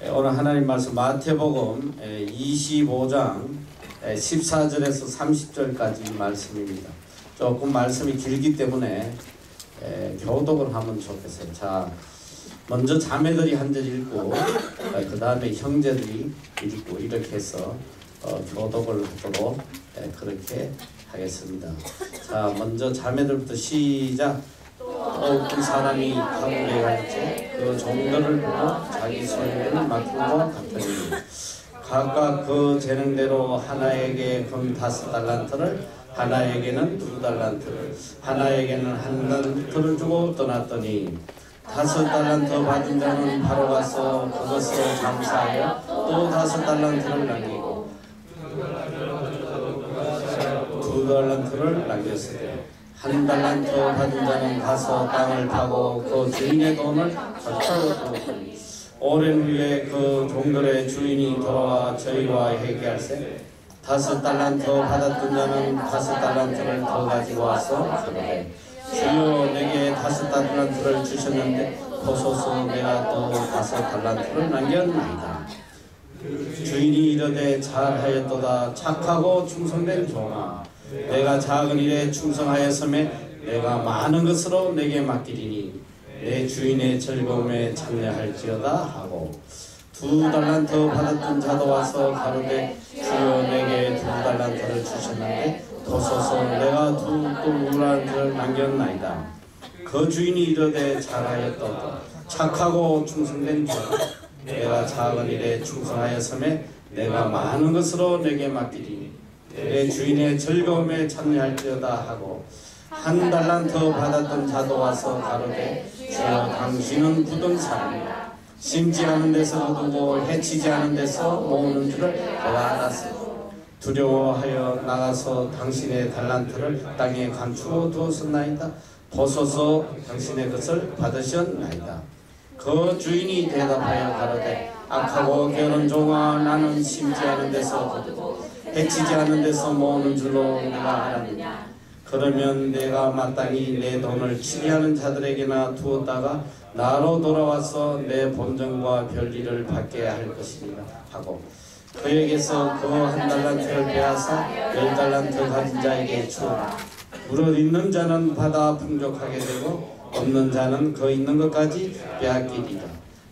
오늘 하나님 말씀 마태복음 25장 14절에서 30절까지 말씀입니다. 조금 말씀이 길기 때문에 교독을 하면 좋겠어요. 자, 먼저 자매들이 한 절 읽고 그 다음에 형제들이 읽고 이렇게 해서 교독을 하도록 그렇게 하겠습니다. 자, 먼저 자매들부터 시작. 어떤 사람이 가문에 갈지 그 종들을 보고 자기 소유를 맡긴 것 같으니 각각 그 재능대로 하나에게 금 5달란트를 하나에게는 2달란트를 하나에게는 1달란트를 주고 떠났더니 5달란트 받은 자는 바로 가서 그것을 장사하여 또 5달란트를 남기고 2달란트를 남겼으되 1달란트 받은 자는 가서 땅을 파고 그 주인의 돈을 가지고 오랜 후에 그 종들의 주인이 돌아와 저희와 회개할세 5달란트 받았던 자는 5달란트를 더 가지고 와서 그러되 주여 내게 5달란트를 주셨는데 보소서 내가 또 5달란트를 남겼나이다. 주인이 이르되 잘하였도다 착하고 충성된 종아 내가 작은 일에 충성하였으며 내가 많은 것으로 내게 맡기리니 내 주인의 즐거움에 참여할지어다 하고 2달란트 받았던 자도 와서 가로되 주여 내게 2달란트를 주셨는데 보소서 내가 2달란트를 남겼나이다. 그 주인이 이르되 잘하였도다 착하고 충성된 종아 내가 작은 일에 충성하였으며 내가 많은 것으로 내게 맡기리니 내 주인의 즐거움에 참여할지어다 하고 1달란트 받았던 자도 와서 가로되 주여 당신은 굳은 사람이라 심지 않은 데서 거두고 해치지 않은 데서 모으는 줄을 내가 알았으니 두려워하여 나가서 당신의 달란트를 땅에 감추어 두었나이다. 보소서 당신의 것을 받으셨나이다. 그 주인이 대답하여 가로되 악하고 게으른 종아 나는 심지 않은 데서 거두고 해치지 않은 데서 모으는 줄로 내가 알았느냐. 그러면 내가 마땅히 내 돈을 취리하는 자들에게나 두었다가 나로 돌아와서 내 본전과 별일을 받게 할 것이니라 하고 그에게서 그 1달란트를 빼앗아 10달란트 가진 자에게 주어라. 무릇 있는 자는 받아 풍족하게 되고 없는 자는 그 있는 것까지 빼앗기리라.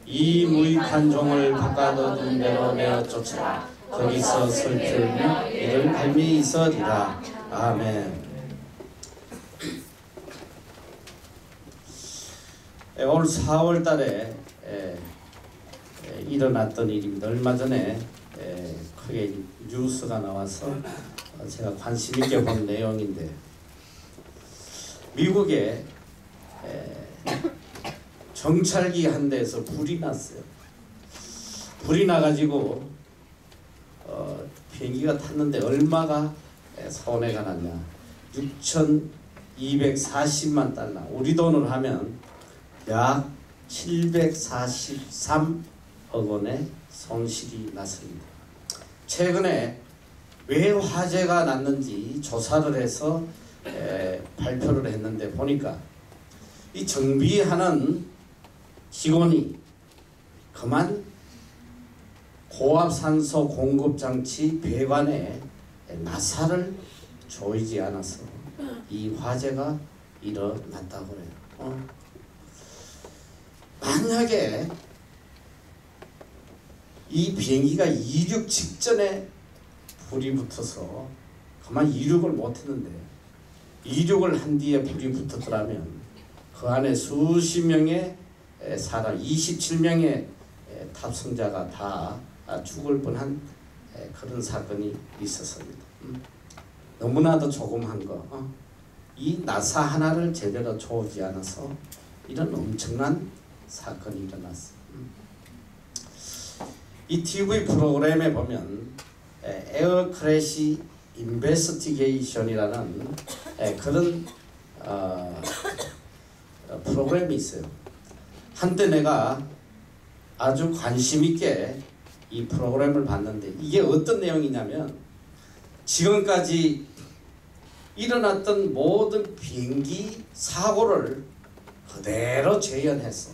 이 무익한 종을 바꿔둔 대로 내어 쫓아라. 거기서 슬피우며 이를 밟이 있으리라. 아멘. 오늘 4월 달에 일어났던 일입니다. 얼마 전에 크게 뉴스가 나와서 제가 관심 있게 본 내용인데 미국에 정찰기 한 대에서 불이 났어요. 불이 나가지고 비행기가 탔는데 얼마가 손해가 났냐. 6,240만 달러 우리 돈으로 하면 약 743억 원의 손실이 났습니다. 최근에 왜 화재가 났는지 조사를 해서 발표를 했는데 보니까 이 정비하는 직원이 그만 고압산소 공급장치 배관에 나사를 조이지 않아서 이 화재가 일어났다고 해요. 만약에 이 비행기가 이륙 직전에 불이 붙어서 그만 이륙을 못했는데 이륙을 한 뒤에 불이 붙었더라면 그 안에 수십 명의 사람 27명의 탑승자가 다 죽을 뻔한 그런 사건이 있었습니다. 너무나도 조그만 거 이 나사 하나를 제대로 조이지 않아서 이런 엄청난 사건이 일어났어요. 이 TV 프로그램에 보면 에어 크래시 인베스티게이션이라는 그런 프로그램이 있어요. 한때 내가 아주 관심 있게 이 프로그램을 봤는데 이게 어떤 내용이냐면 지금까지 일어났던 모든 비행기 사고를 그대로 재현해서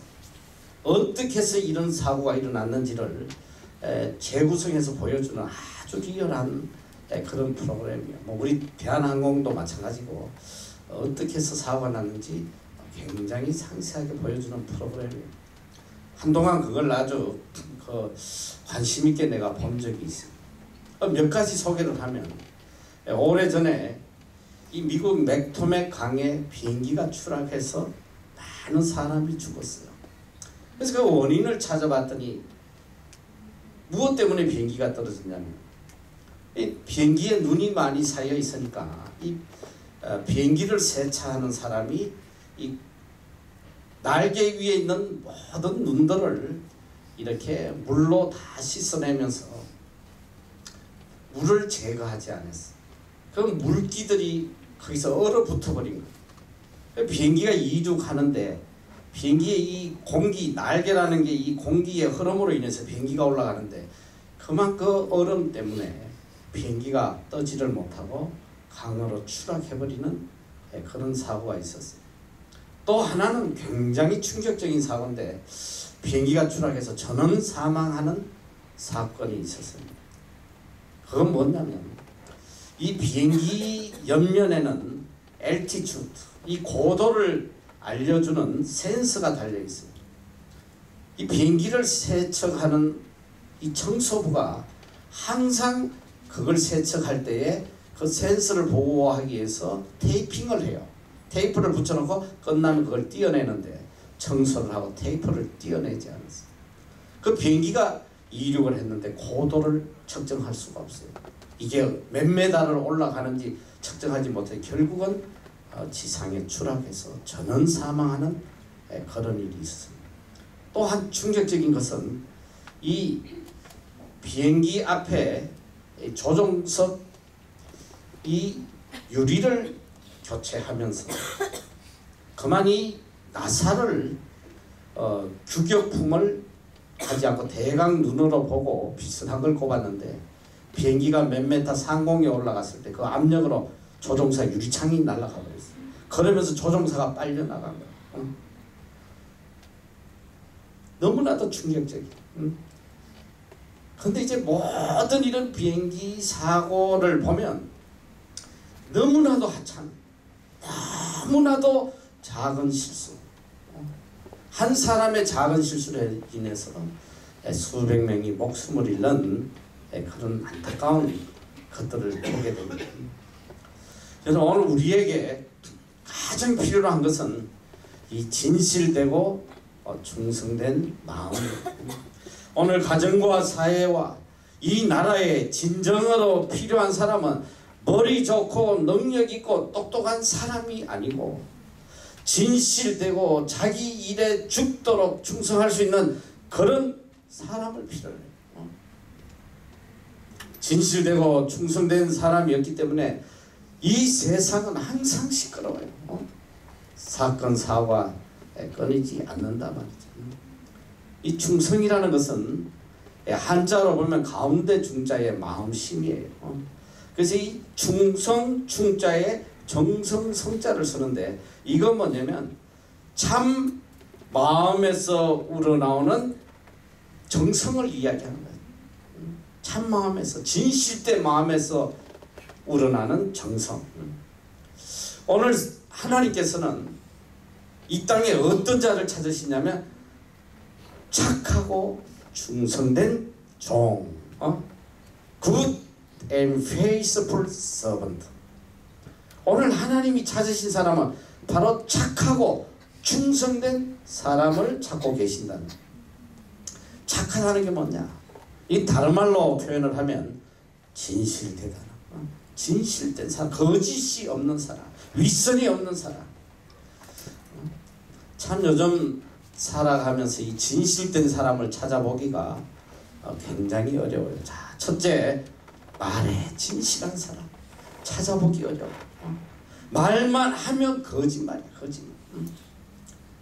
어떻게 해서 이런 사고가 일어났는지를 재구성해서 보여주는 아주 리얼한 그런 프로그램이에요. 뭐 우리 대한항공도 마찬가지고 어떻게 해서 사고가 났는지 굉장히 상세하게 보여주는 프로그램이에요. 한동안 그걸 아주 관심 있게 내가 본 적이 있어요. 몇 가지 소개를 하면, 오래전에 이 미국 맥토맥 강에 비행기가 추락해서 많은 사람이 죽었어요. 그래서 그 원인을 찾아봤더니 무엇 때문에 비행기가 떨어졌냐면, 이 비행기에 눈이 많이 쌓여 있으니까 이 비행기를 세차하는 사람이 이 날개 위에 있는 모든 눈들을 이렇게 물로 다 씻어내면서 물을 제거하지 않았어. 그럼 물기들이 거기서 얼어붙어 버린 거예요. 비행기가 이륙하는데 비행기의 이 공기, 날개라는 게 이 공기의 흐름으로 인해서 비행기가 올라가는데 그만큼 얼음 때문에 비행기가 떠지를 못하고 강으로 추락해버리는 그런 사고가 있었어요. 또 하나는 굉장히 충격적인 사고인데 비행기가 추락해서 전원 사망하는 사건이 있었습니다. 그건 뭐냐면 이 비행기 옆면에는 altitude, 이 고도를 알려주는 센서가 달려있어요. 이 비행기를 세척하는 이 청소부가 항상 그걸 세척할 때에 그 센서를 보호하기 위해서 테이핑을 해요. 테이프를 붙여놓고 끝나면 그걸 떼어내는데 청소를 하고 테이프를 떼어내지 않았어요. 그 비행기가 이륙을 했는데 고도를 측정할 수가 없어요. 이게 몇 메다를 올라가는지 측정하지 못해 결국은 지상에 추락해서 전원 사망하는 그런 일이 있었습니다. 또 한 충격적인 것은 이 비행기 앞에 조종석 이 유리를 교체하면서 그만 이 나사를 규격품을 하지 않고 대강 눈으로 보고 비슷한 걸 꼽았는데 비행기가 몇 메타 상공에 올라갔을 때 그 압력으로 조종사 유리창이 날아가 버렸어요. 그러면서 조종사가 빨려 나간 거예요. 너무나도 충격적이에요. 근데 이제 모든 이런 비행기 사고를 보면 너무나도 하찮은, 너무나도 작은 실수, 한 사람의 작은 실수로 인해서 수백 명이 목숨을 잃는 그런 안타까운 것들을 보게 됩니다. 그래서 오늘 우리에게 가장 필요한 것은 이 진실되고 충성된 마음입니다. 오늘 가정과 사회와 이 나라에 진정으로 필요한 사람은 머리 좋고 능력 있고 똑똑한 사람이 아니고 진실되고 자기 일에 죽도록 충성할 수 있는 그런 사람을 필요로 해요. 진실되고 충성된 사람이었기 때문에 이 세상은 항상 시끄러워요. 사건 사고가 끊이지 않는다 말이죠. 이 충성이라는 것은 한자로 보면 가운데 중자의 마음심이에요. 그래서 이 충성 충자에 정성 성자를 쓰는데 이건 뭐냐면 참 마음에서 우러나오는 정성을 이야기하는 거예요. 참 마음에서 진실된 마음에서 우러나는 정성. 오늘 하나님께서는 이 땅에 어떤 자를 찾으시냐면 착하고 충성된 종, good and faithful servant. 오늘 하나님이 찾으신 사람은 바로 착하고 충성된 사람을 찾고 계신다는. 착하다는 게 뭐냐? 이 다른 말로 표현을 하면 진실되다. 진실된 사람, 거짓이 없는 사람, 윗선이 없는 사람. 참 요즘 살아가면서 이 진실된 사람을 찾아보기가 굉장히 어려워요. 자, 첫째, 말에 진실한 사람 찾아보기 어려워. 말만 하면 거짓말이야, 거짓말.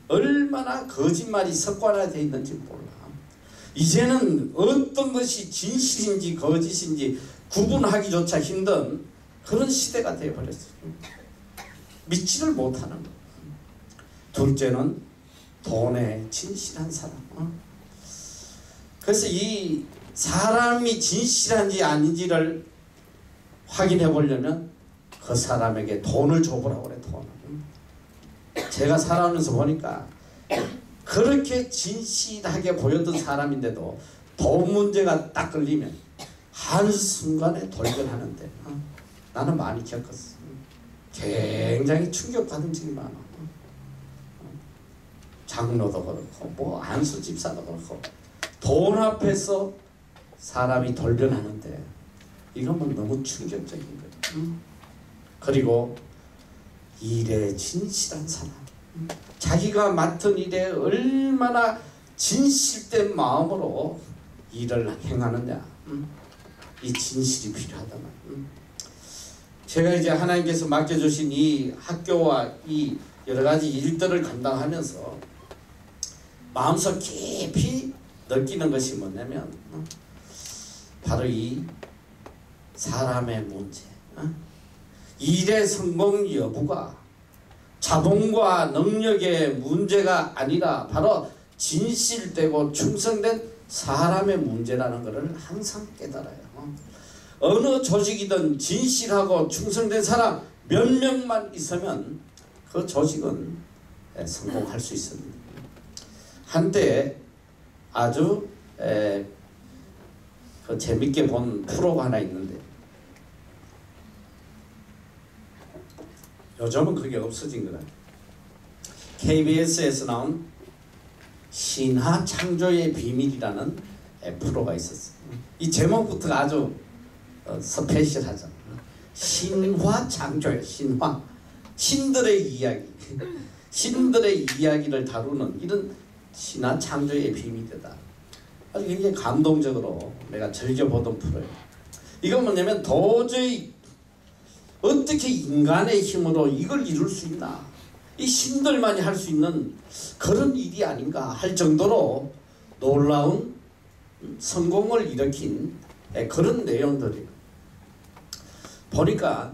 얼마나 거짓말이 습관화되어 있는지 몰라. 이제는 어떤 것이 진실인지 거짓인지 구분하기조차 힘든 그런 시대가 되어버렸어요. 믿지를 못하는 것. 둘째는 돈에 진실한 사람. 그래서 이 사람이 진실한지 아닌지를 확인해 보려면 그 사람에게 돈을 줘보라고 그래. 돈을. 제가 살아오면서 보니까 그렇게 진실하게 보였던 사람인데도 돈 문제가 딱 걸리면 한순간에 돌변하는데 나는 많이 겪었어. 굉장히 충격받은 적이 많아. 장로도 그렇고 뭐 안수 집사도 그렇고 돈 앞에서 사람이 돌변하는데 이건 뭐 너무 충격적인 거예요. 그리고 일에 진실한 사람, 자기가 맡은 일에 얼마나 진실된 마음으로 일을 행하느냐, 이 진실이 필요하다는. 제가 이제 하나님께서 맡겨주신 이 학교와 이 여러 가지 일들을 감당하면서 마음속 깊이 느끼는 것이 뭐냐면 바로 이 사람의 문제, 일의 성공 여부가 자본과 능력의 문제가 아니라 바로 진실되고 충성된 사람의 문제라는 것을 항상 깨달아요. 어느 조직이든 진실하고 충성된 사람 몇 명만 있으면 그 조직은 성공할 수 있습니다. 한때 아주 그 재밌게 본 프로가 하나 있는데 요즘은 그게 없어진 거라. KBS에서 나온 신화 창조의 비밀이라는 프로가 있었어요. 이 제목부터가 아주 스페셜하죠. 신화 창조예요. 신화. 신들의 이야기. 신들의 이야기를 다루는 이런 신화 창조의 비밀이다. 아주 굉장히 감동적으로 내가 즐겨보던 프로예요. 이건 뭐냐면 도저히 어떻게 인간의 힘으로 이걸 이룰 수 있나, 이 신들만이 할 수 있는 그런 일이 아닌가 할 정도로 놀라운 성공을 일으킨 그런 내용들이에요. 보니까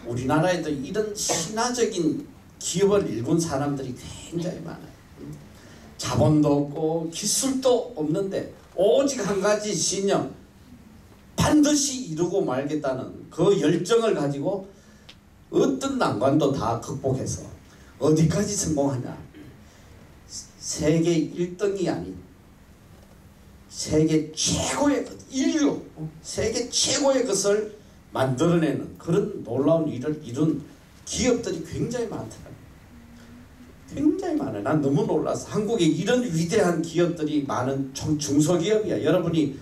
우리나라에도 이런 신화적인 기업을 일군 사람들이 굉장히 많아요. 자본도 없고 기술도 없는데 오직 한 가지 신념, 반드시 이루고 말겠다는 그 열정을 가지고 어떤 난관도 다 극복해서 어디까지 성공하냐, 세계 1등이 아닌 세계 최고의 것, 인류 세계 최고의 것을 만들어내는 그런 놀라운 일을 이룬 기업들이 굉장히 많더라고요. 굉장히 많아요. 난 너무 놀랐어. 한국에 이런 위대한 기업들이 많은 중소기업이야. 여러분이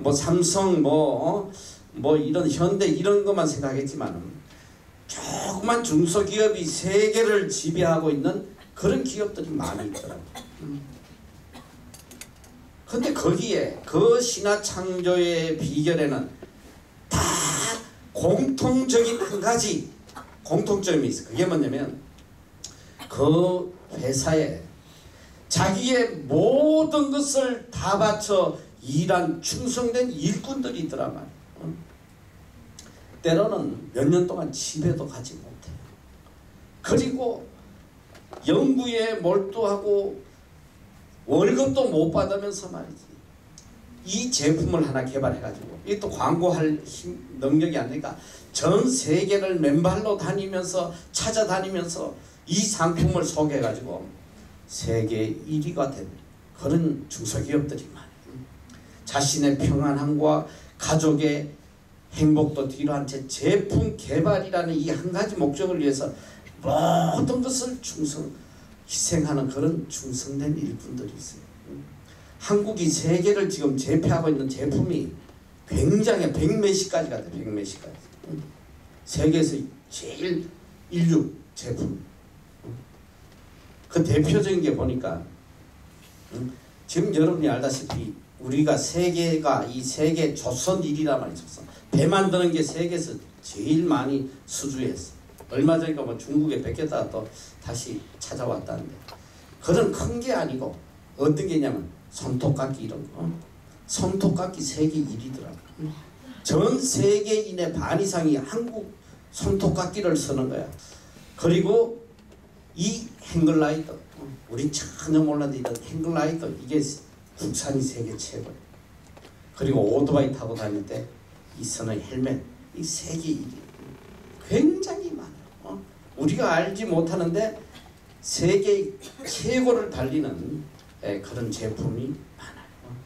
뭐 삼성 뭐 이런 현대 이런 것만 생각했지만 조그만 중소기업이 세계를 지배하고 있는 그런 기업들이 많이 있더라고요. 근데 거기에 그 신화 창조의 비결에는 다 공통적인 한 가지 공통점이 있어요. 그게 뭐냐면 그 회사에 자기의 모든 것을 다 바쳐 일한 충성된 일꾼들이 있더라 말이에요. 때로는 몇 년 동안 집에도 가지 못해요. 그리고 연구에 몰두하고 월급도 못 받으면서 말이지 이 제품을 하나 개발해가지고 이게 또 광고할 능력이 안 되니까 전 세계를 맨발로 다니면서 찾아다니면서 이 상품을 소개해가지고 세계 1위가 된 그런 중소기업들이 많아요. 자신의 평안함과 가족의 행복도 뒤로 한 채 제품 개발이라는 이 한 가지 목적을 위해서 모든 것을 희생하는 그런 충성된 일꾼들이 있어요. 한국이 세계를 지금 제패하고 있는 제품이 굉장히 100몇십 가지가 돼요. 100몇십 가지. 세계에서 제일 인류 제품. 그 대표적인 게 보니까 지금 여러분이 알다시피 우리가 세계가 이 세계 조선일이라 말이죠. 배 만드는 게 세계에서 제일 많이 수주했어. 얼마 전에 뭐 중국에 뺏겼다가 또 다시 찾아왔다는데 그런 큰 게 아니고 어떤 게냐면 손톱깎이 이런 거. 손톱깎이 세계 1위더라고. 전 세계인의 반 이상이 한국 손톱깎이를 쓰는 거야. 그리고 이 행글라이더 우린 전혀 몰랐는데 이런 행글라이더 이게 국산이 세계 최고예요. 그리고 오토바이 타고 다닐 때 이 쓰는 헬멧 이 색이 굉장히 많아요. 우리가 알지 못하는데 세계 최고를 달리는 그런 제품이 많아요.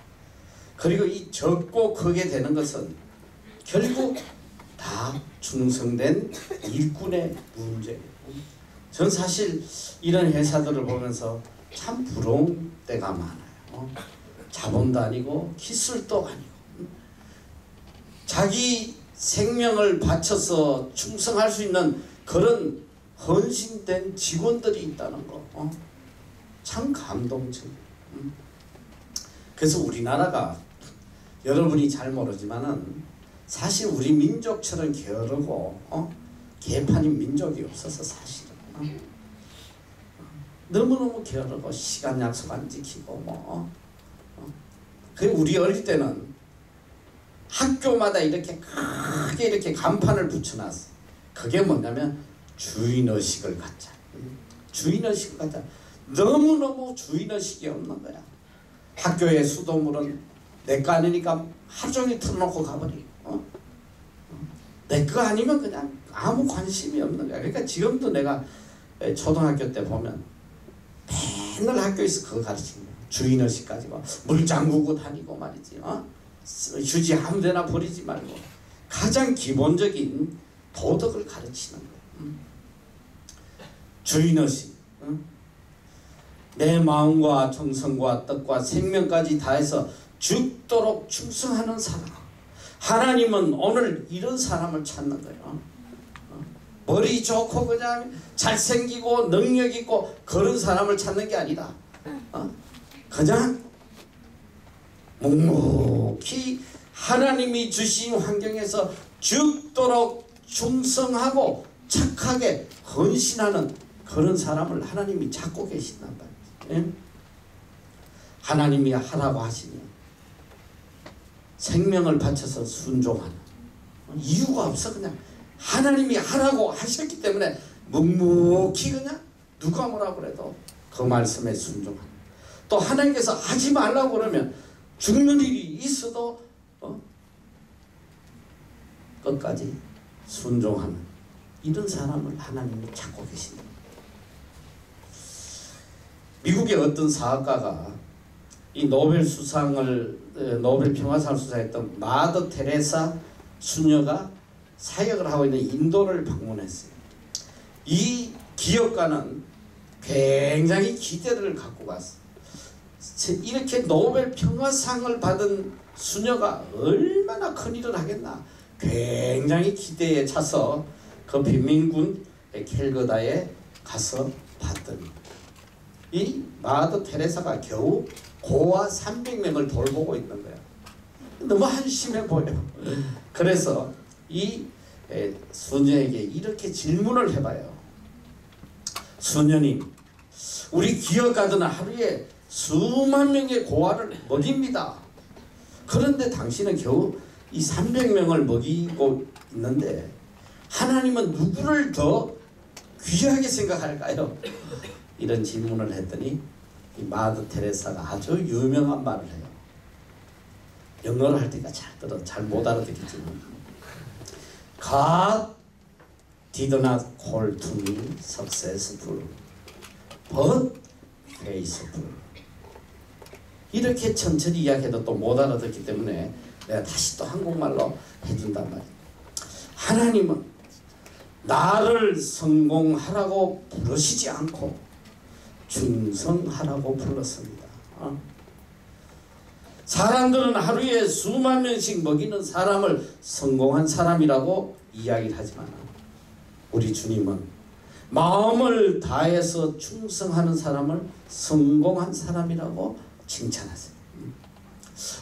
그리고 이 적고 크게 되는 것은 결국 다 충성된 일꾼의 문제예요. 전 사실 이런 회사들을 보면서 참 부러운 때가 많아요. 자본도 아니고 기술도 아니고 자기 생명을 바쳐서 충성할 수 있는 그런 헌신된 직원들이 있다는 거 참 감동적이에요. 그래서 우리나라가 여러분이 잘 모르지만은 사실 우리 민족처럼 게으르고 개판인 민족이 없어서 사실은 너무너무 게으르고 시간 약속 안 지키고 그 우리 어릴 때는 학교마다 이렇게 크게 이렇게 간판을 붙여놨어. 그게 뭐냐면 주인의식을 갖자. 주인의식을 갖자. 너무너무 주인의식이 없는 거야. 학교의 수돗물은 내 거 아니니까 하루 종일 틀어놓고 가버리고 내 거 아니면 그냥 아무 관심이 없는 거야. 그러니까 지금도 내가 초등학교 때 보면 맨날 학교에서 그거 가르치는 거야. 주인의식 가지고 물 잠그고 다니고 말이지. 휴지 아무 데나 버리지 말고 가장 기본적인 도덕을 가르치는 거예요. 주인의식. 내 마음과 정성과 뜻과 생명까지 다해서 죽도록 충성하는 사람. 하나님은 오늘 이런 사람을 찾는 거예요. 머리 좋고 그냥 잘생기고 능력 있고 그런 사람을 찾는 게 아니다. 그냥 묵묵히 하나님이 주신 환경에서 죽도록 충성하고 착하게 헌신하는 그런 사람을 하나님이 찾고 계신단 말이에요. 하나님이 하라고 하시면 생명을 바쳐서 순종하는 이유가 없어. 그냥 하나님이 하라고 하셨기 때문에 묵묵히 그냥 누가 뭐라고 그래도 그 말씀에 순종하는, 또 하나님께서 하지 말라고 그러면 죽는 일이 있어도 끝까지 순종하는 이런 사람을 하나님이 찾고 계신다. 미국의 어떤 사학가가 이 노벨 평화상을 수상했던 마더 테레사 수녀가 사역을 하고 있는 인도를 방문했어요. 이 기업가는 굉장히 기대를 갖고 갔어요. 이렇게 노벨 평화상을 받은 수녀가 얼마나 큰 일을 하겠나. 굉장히 기대에 차서 그 빈민군 캘거다에 가서 봤더니 이 마더 테레사가 겨우 고아 300명을 돌보고 있는 거야. 너무 한심해 보여. 그래서 이 수녀에게 이렇게 질문을 해봐요. 수녀님, 우리 기업가들은 하루에 수만 명의 고아를 먹입니다. 그런데 당신은 겨우 이 300명을 먹이고 있는데 하나님은 누구를 더 귀하게 생각할까요? 이런 질문을 했더니 이 마더 테레사가 아주 유명한 말을 해요. 영어를 할 때가 잘 못 알아듣겠지만 God did not call to me successful but faithful. 이렇게 천천히 이야기해도 또 못 알아듣기 때문에 내가 다시 또 한국말로 해준단 말이에요. 하나님은 나를 성공하라고 부르시지 않고 충성하라고 불렀습니다. 사람들은 하루에 수만 명씩 먹이는 사람을 성공한 사람이라고 이야기를 하지만 우리 주님은 마음을 다해서 충성하는 사람을 성공한 사람이라고 칭찬하세요.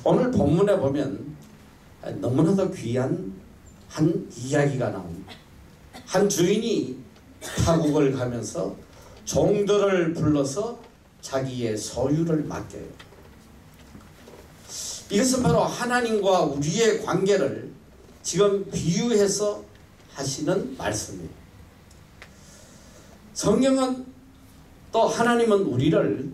오늘 본문에 보면 너무나도 귀한 한 이야기가 나옵니다. 한 주인이 타국을 가면서 종들을 불러서 자기의 소유를 맡겨요. 이것은 바로 하나님과 우리의 관계를 지금 비유해서 하시는 말씀이에요. 성경은 또 하나님은 우리를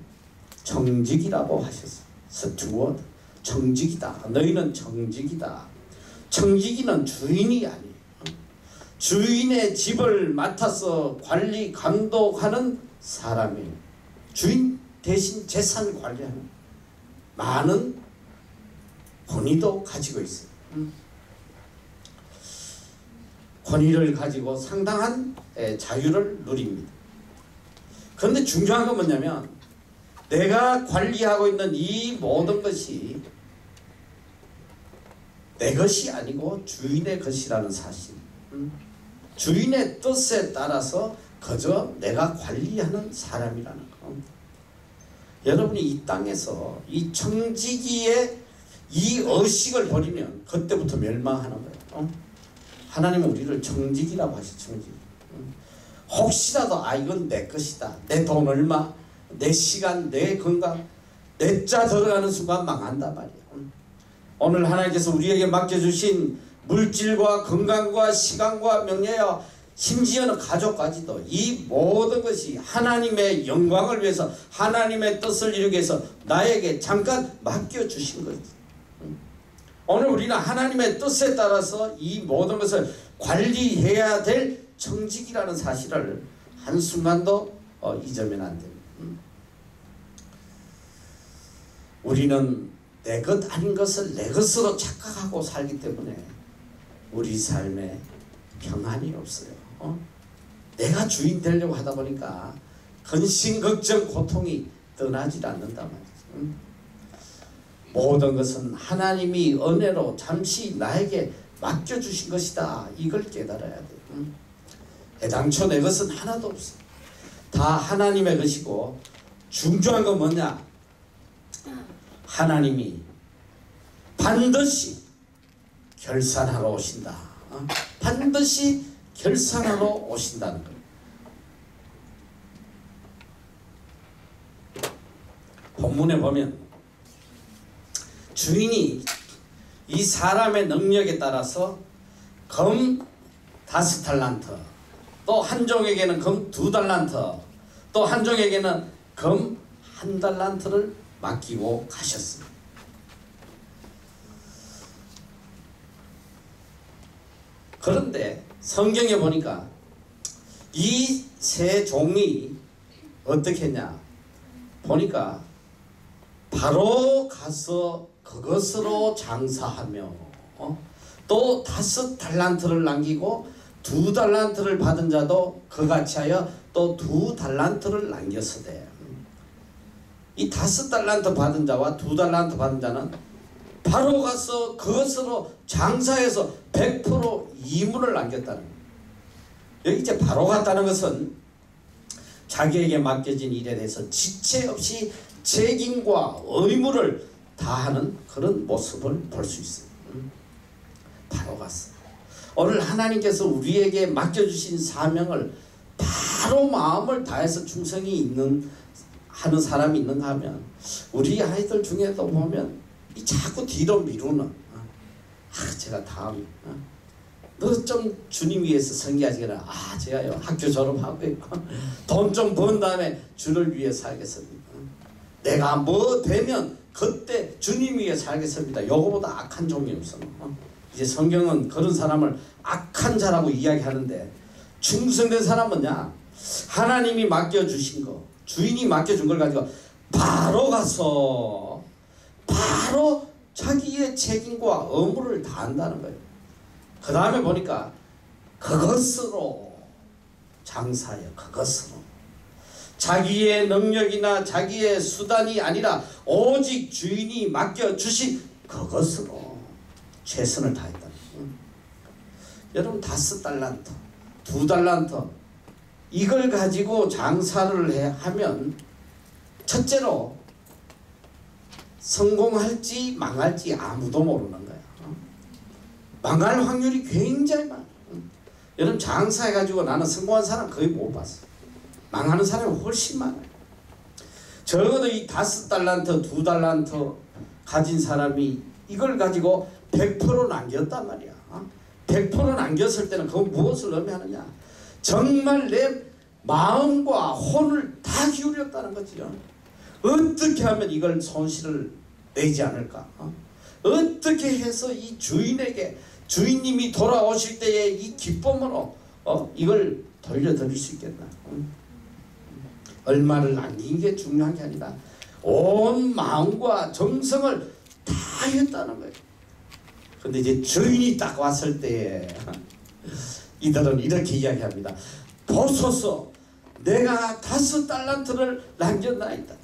청직이라고 하셨어요. 스튜어드, 청직이다. 너희는 청직이다. 청지기는 주인이 아니에요. 주인의 집을 맡아서 관리 감독하는 사람이에요. 주인 대신 재산 관리하는 많은 권위도 가지고 있어요. 권위를 가지고 상당한 자유를 누립니다. 그런데 중요한 건 뭐냐면 내가 관리하고 있는 이 모든 것이 내 것이 아니고 주인의 것이라는 사실. 주인의 뜻에 따라서 그저 내가 관리하는 사람이라는 거. 여러분이 이 땅에서 이 청지기의 이 의식을 버리면 그때부터 멸망하는 거예요. 하나님은 우리를 청지기라고 하시죠. 청지기. 혹시라도 이건 내 것이다. 내 돈 얼마, 내 시간, 내 건강, 내 자 들어가는 순간 망한단 말이에요. 오늘 하나님께서 우리에게 맡겨주신 물질과 건강과 시간과 명예와 심지어는 가족까지도 이 모든 것이 하나님의 영광을 위해서 하나님의 뜻을 이루기 위해서 나에게 잠깐 맡겨주신 거지. 오늘 우리는 하나님의 뜻에 따라서 이 모든 것을 관리해야 될 청직이라는 사실을 한순간도 잊으면 안 됩니다. 우리는 내 것 아닌 것을 내 것으로 착각하고 살기 때문에 우리 삶에 평안이 없어요. 내가 주인 되려고 하다 보니까 근심, 걱정, 고통이 떠나질 않는단 말이죠. 모든 것은 하나님이 은혜로 잠시 나에게 맡겨주신 것이다. 이걸 깨달아야 돼요. 애당초 내 것은 하나도 없어. 다 하나님의 것이고 중요한 건 뭐냐? 하나님이 반드시 결산하러 오신다. 반드시 결산하러 오신다는 거예요. 본문에 보면 주인이 이 사람의 능력에 따라서 금 5달란트, 또 한 종에게는 금 2달란트, 또 한 종에게는 금 1달란트를 맡기고 가셨습니다. 그런데 성경에 보니까 이 세 종이 어떻게 했냐 보니까 바로 가서 그것으로 장사하며 또 5달란트를 남기고 2달란트를 받은 자도 그같이 하여 또 2달란트를 남겼으되 이 5달란트 받은 자와 2달란트 받은 자는 바로 가서 그것으로 장사해서 100% 이문을 남겼다는 거예요. 여기 이제 바로 갔다는 것은 자기에게 맡겨진 일에 대해서 지체 없이 책임과 의무를 다하는 그런 모습을 볼 수 있어요. 바로 갔어. 오늘 하나님께서 우리에게 맡겨주신 사명을 바로 마음을 다해서 충성이 있는 하는 사람이 있는가 하면 우리 아이들 중에도 보면 이 자꾸 뒤로 미루는 제가 다음 너 좀 주님 위해서 섬기하시거라. 제가요 학교 졸업하고 있고 돈 좀 번 다음에 주를 위해 살겠습니다. 내가 뭐 되면 그때 주님 위해 살겠습니다. 요거보다 악한 종이 없어. 이제 성경은 그런 사람을 악한 자라고 이야기하는데 충성된 사람은야 하나님이 맡겨주신 거 주인이 맡겨준 걸 가지고 바로 가서 바로 자기의 책임과 의무를 다한다는 거예요. 그 다음에 보니까 그것으로 장사해요. 그것으로 자기의 능력이나 자기의 수단이 아니라 오직 주인이 맡겨주신 그것으로 최선을 다했다. 여러분 5달란트, 2달란트 이걸 가지고 장사를 하면 첫째로 성공할지 망할지 아무도 모르는 거야. 망할 확률이 굉장히 많아. 여러분 장사해가지고 나는 성공한 사람 거의 못 봤어. 망하는 사람이 훨씬 많아요. 적어도 이 5달란트, 2달란트 가진 사람이 이걸 가지고 100% 남겼단 말이야. 100% 남겼을 때는 그건 무엇을 의미하느냐? 정말 내 마음과 혼을 다 기울였다는 거지요. 어떻게 하면 이걸 손실을 내지 않을까? 어떻게 해서 이 주인에게, 주인님이 돌아오실 때에 이 기쁨으로 이걸 돌려드릴 수 있겠나? 얼마를 남긴 게 중요한 게 아니라 온 마음과 정성을 다 했다는 거예요. 근데 이제 주인이 딱 왔을 때에 이들은 이렇게 이야기합니다. 보소서, 내가 5달란트를 남겼나이다.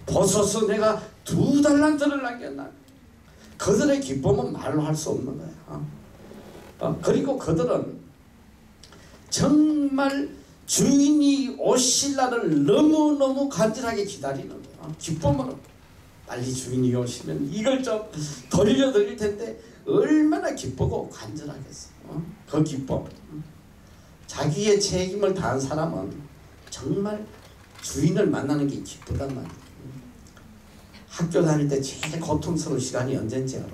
보소서, 내가 2달란트를 남겼나이다. 그들의 기쁨은 말로 할 수 없는 거야. 그리고 그들은 정말 주인이 오실 날을 너무너무 간절하게 기다리는 거야. 기쁨으로 빨리 주인이 오시면 이걸 좀 돌려드릴 텐데 얼마나 기쁘고 간절하겠어. 그 기쁨. 자기의 책임을 다한 사람은 정말 주인을 만나는 게 기쁘단 말이야. 학교 다닐 때 제일 고통스러운 시간이 언젠지 알아?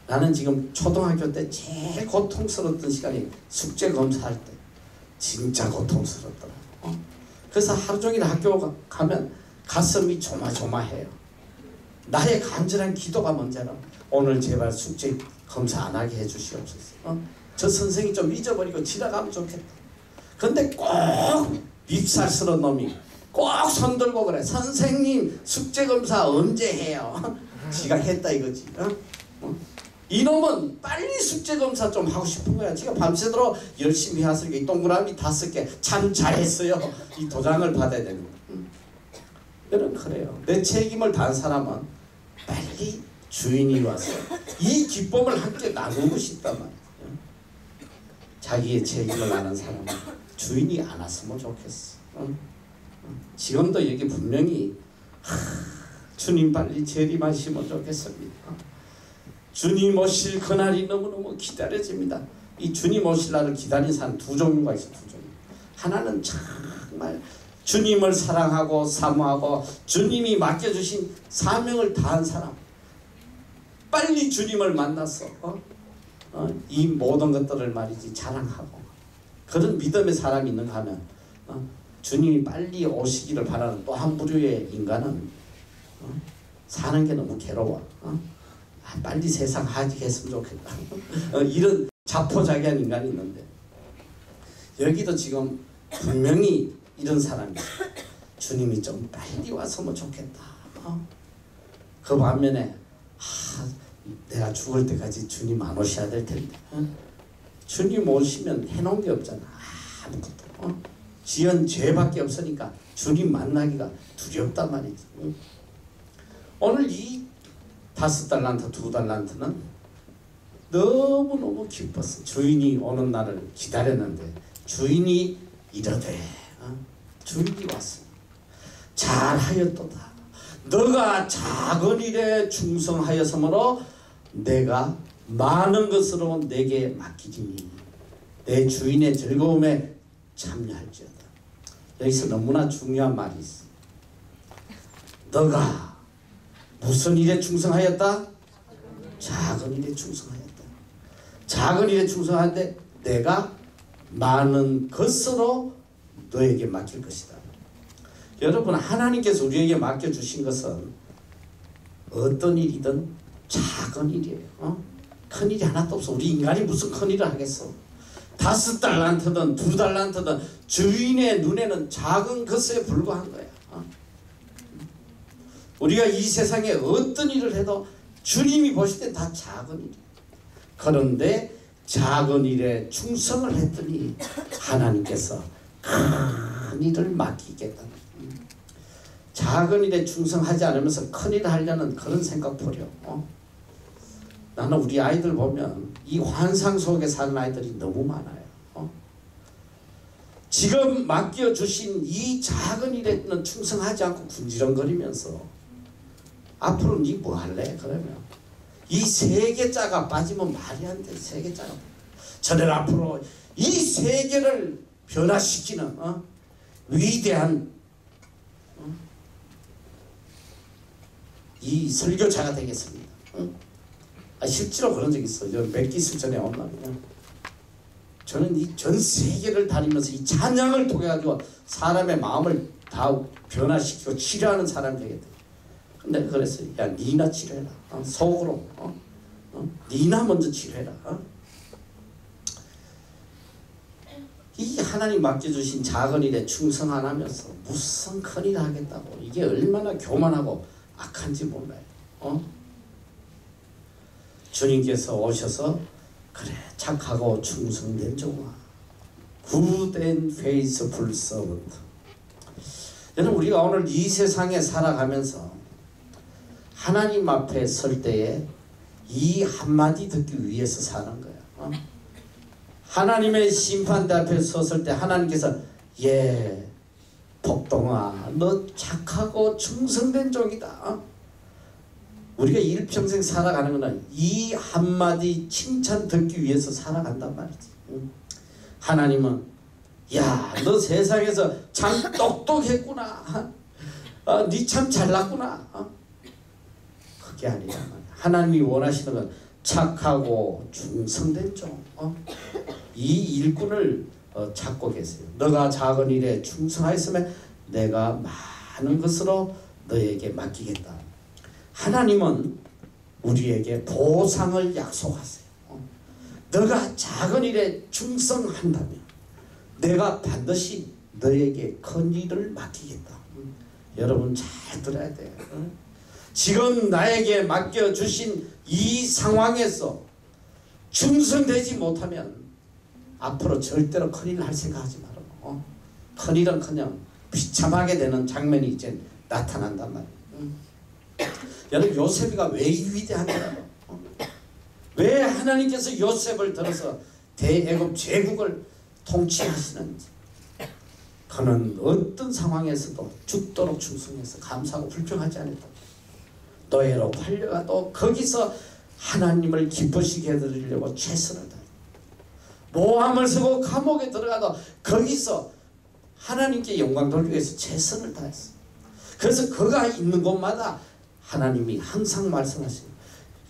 나는 지금 초등학교 때 제일 고통스러웠던 시간이 숙제 검사할 때. 진짜 고통스럽더라. 그래서 하루 종일 학교 가면 가슴이 조마조마해요. 나의 간절한 기도가 뭔지 알아? 오늘 제발 숙제 검사 안 하게 해주시옵소서. 저 선생이 좀 잊어버리고 지나가면 좋겠다. 근데 꼭 밉살스러운 놈이 꼭 손들고 그래. 선생님 숙제 검사 언제 해요? 지가 했다 이거지. 이놈은 빨리 숙제 검사 좀 하고 싶은 거야. 지가 밤새도록 열심히 해서 이 동그라미 5개 참 잘했어요. 이 도장을 받아야 되는 거야. 여러분 그래요. 내 책임을 다한 사람은 빨리 주인이 와서 이 기쁨을 함께 나누고 싶단 말이야. 자기의 책임을 아는 사람은 주인이 안 왔으면 좋겠어. 지금도 여기 분명히 주님 빨리 재림하시면 좋겠습니다. 주님 오실 그날이 너무너무 기다려집니다. 이 주님 오실 날을 기다린 사람 2종류가 있어요. 2종류. 하나는 정말 주님을 사랑하고 사모하고 주님이 맡겨주신 사명을 다한 사람. 빨리 주님을 만나서 이 모든 것들을 말이지 자랑하고 그런 믿음의 사람이 있는가 하면 주님이 빨리 오시기를 바라는 또 한 부류의 인간은 사는 게 너무 괴로워. 빨리 세상 하지했으면 좋겠다. 이런 자포자기한 인간이 있는데 여기도 지금 분명히 이런 사람이 주님이 좀 빨리 왔으면 좋겠다. 그 반면에 내가 죽을 때까지 주님 안 오셔야 될 텐데 주님 오시면 해놓은 게 없잖아. 아무것도. 지은 죄밖에 없으니까 주님 만나기가 두렵단 말이지. 오늘 이 5달란트 2달란트는 너무너무 기뻤어. 주인이 오는 날을 기다렸는데 주인이 이러되 주인이 왔어. 잘하였도다. 너가 작은 일에 충성하였으므로 내가 많은 것으로 내게 맡기리니 내 주인의 즐거움에 참여할지어다. 여기서 너무나 중요한 말이 있어. 너가 무슨 일에 충성하였다? 작은 일에 충성하였다. 작은 일에 충성하는데 내가 많은 것으로 너에게 맡길 것이다. 여러분 하나님께서 우리에게 맡겨주신 것은 어떤 일이든 작은 일이에요. 큰 일이 하나도 없어. 우리 인간이 무슨 큰 일을 하겠어. 5달란트든 2달란트든 주인의 눈에는 작은 것에 불과한 거야. 우리가 이 세상에 어떤 일을 해도 주님이 보실 때 다 작은 일이에요. 그런데 작은 일에 충성을 했더니 하나님께서 큰 일을 맡기겠다. 작은 일에 충성하지 않으면서 큰 일을 하려는 그런 생각 버려. 나는 우리 아이들 보면 이 환상 속에 사는 아이들이 너무 많아요. 지금 맡겨주신 이 작은 일에는 충성하지 않고 군지렁거리면서 앞으로 니 뭐 할래? 그러면 이 세계자가 빠지면 말이 안 돼. 세계자가. 저는 앞으로 이 세계를 변화시키는 위대한 이 설교자가 되겠습니다. 실제로 그런 적 있어. 몇 기 있을 전에 엄마 그냥 저는 이 전 세계를 다니면서 이 찬양을 통해 가지고 사람의 마음을 다 변화시키고 치료하는 사람이 되겠다. 근데 그랬어요. 야, 니나 치료해라. 속으로. 니나 먼저 치료해라. 이 하나님 맡겨주신 작은 일에 충성 안 하면서 무슨 큰일 하겠다고. 이게 얼마나 교만하고 악한지 몰라요. 주님께서 오셔서 그래 착하고 충성된 종아, good and faithful servant. 여러분, 우리가 오늘 이 세상에 살아가면서 하나님 앞에 설 때에 이 한마디 듣기 위해서 사는 거야. 하나님의 심판대 앞에 섰을 때 하나님께서 예 복동아 너 착하고 충성된 종이다. 우리가 일평생 살아가는 것은 이 한마디 칭찬 듣기 위해서 살아간단 말이지. 하나님은 야 너 세상에서 참 똑똑했구나. 니 참 잘났구나. 그게 아니라 하나님이 원하시는 건 착하고 충성된 종. 이 일꾼을 찾고 계세요. 너가 작은 일에 충성하였으면 내가 많은 것으로 너에게 맡기겠다. 하나님은 우리에게 보상을 약속하세요. 너가 작은 일에 충성한다면 내가 반드시 너에게 큰 일을 맡기겠다. 여러분 잘 들어야 돼요. 지금 나에게 맡겨주신 이 상황에서 충성되지 못하면 앞으로 절대로 큰일 할 생각하지 말아요. 큰일은 그냥 비참하게 되는 장면이 이제 나타난단 말이에요. 여러분 요셉이가 왜 위대한가요? 왜 하나님께서 요셉을 들어서 대애굽 제국을 통치하시는지. 그는 어떤 상황에서도 죽도록 충성해서 감사하고 불평하지 않았다. 노예로 팔려가도 거기서 하나님을 기쁘시게 해드리려고 최선을 다했다. 모함을 쓰고 감옥에 들어가도 거기서 하나님께 영광 돌리기 위해서 최선을 다했어. 그래서 그가 있는 곳마다 하나님이 항상 말씀하시고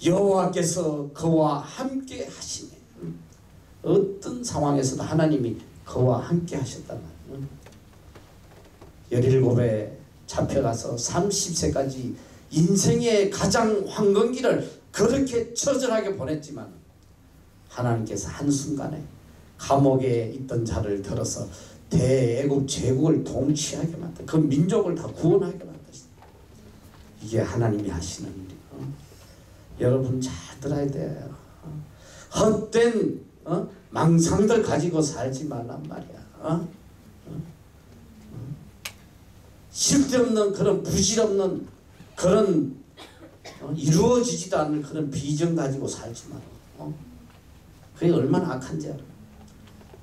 여호와께서 그와 함께 하시네. 어떤 상황에서도 하나님이 그와 함께 하셨단 말이에요. 17에 잡혀가서 30세까지 인생의 가장 황금기를 그렇게 처절하게 보냈지만 하나님께서 한순간에 감옥에 있던 자를 들어서 대애굽 제국을 통치하게 만든 그 민족을 다 구원하게 만드셨다. 이게 하나님이 하시는 일이에요. 여러분 잘 들어야 돼요. 헛된 망상들 가지고 살지 말란 말이야. 쓸데없는 그런 부질없는 그런 이루어지지도 않는 그런 비전 가지고 살지 마라. 그게 얼마나 악한지 알아.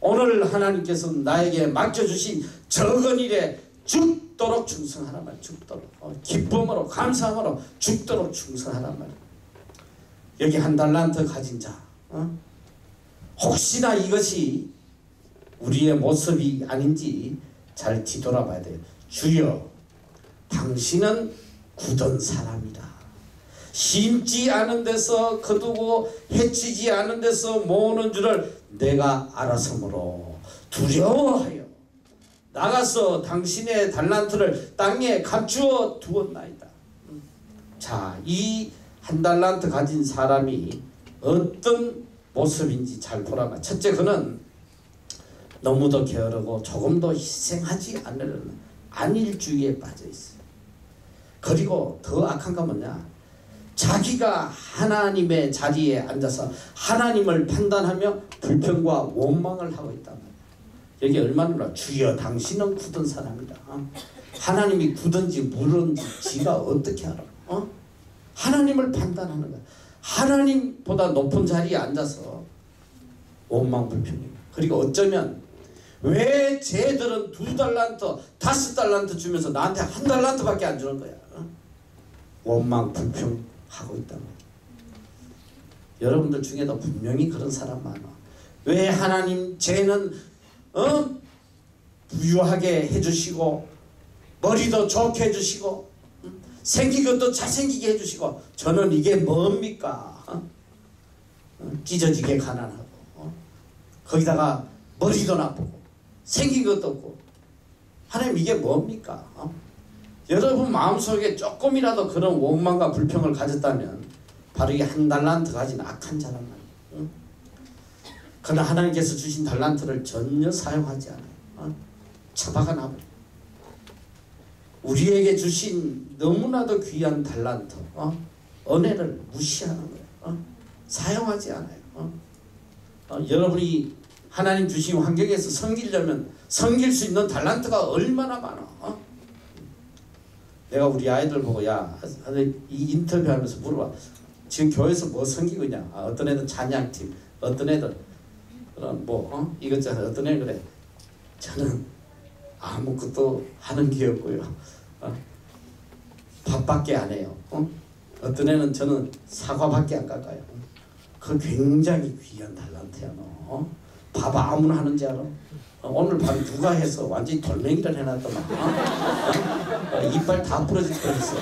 오늘 하나님께서 나에게 맡겨주신 적은 일에 죽도록 충성하란 말. 죽도록 기쁨으로 감사함으로 죽도록 충성하란 말. 여기 한 달란트 가진 자, 혹시나 이것이 우리의 모습이 아닌지 잘 뒤돌아봐야 돼요. 주여 당신은 굳은 사람이라. 심지 않은 데서 거두고 해치지 않은 데서 모으는 줄을 내가 알았으므로 두려워하여 나가서 당신의 달란트를 땅에 감추어 두었나이다. 자, 이 한 달란트 가진 사람이 어떤 모습인지 잘 보라마. 첫째, 그는 너무도 게으르고 조금도 희생하지 않으려는 안일주의에 빠져 있어요. 그리고 더 악한 건 뭐냐? 자기가 하나님의 자리에 앉아서 하나님을 판단하며 불평과 원망을 하고 있단 말이야. 여기 얼마나 주여 당신은 굳은 사람이다. 하나님이 굳은지 무른지 지가 어떻게 알아? 하나님을 판단하는 거야. 하나님보다 높은 자리에 앉아서 원망 불평이야. 그리고 어쩌면 왜 쟤들은 2달란트 5달란트 주면서 나한테 1달란트밖에 안 주는 거야. 원망 불평하고 있단 말이야. 여러분들 중에도 분명히 그런 사람 많아. 왜 하나님 쟤는 부유하게 해주시고 머리도 좋게 해주시고 생긴 것도 잘생기게 해주시고 저는 이게 뭡니까? 찢어지게 가난하고 거기다가 머리도 나쁘고 생긴 것도 없고. 하나님 이게 뭡니까? 여러분 마음속에 조금이라도 그런 원망과 불평을 가졌다면 바로 이게 한 달란트 가진 악한 자란 말이에요. 그러나 하나님께서 주신 달란트를 전혀 사용하지 않아요. 처박아 놔버려요. 우리에게 주신 너무나도 귀한 달란트, 은혜를 무시하는 거예요. 사용하지 않아요. 여러분이 하나님 주신 환경에서 섬기려면 섬길 수 있는 달란트가 얼마나 많아. 내가 우리 아이들 보고 야, 이 인터뷰하면서 물어봐. 지금 교회에서 뭐 섬기고 있냐? 어떤 애들 찬양팀, 어떤 애들 이것저것 어떤 애 그래. 저는 아무것도 하는 게 없고요. 밥밖에 안 해요. 어떤 애는 저는 사과밖에 안 깎아요. 그 굉장히 귀한 달란트야. 너 밥 아무나 하는지 알아? 오늘 밥 누가 해서 완전히 돌멩이를 해놨더만. 이빨 다 부러질 뻔했어.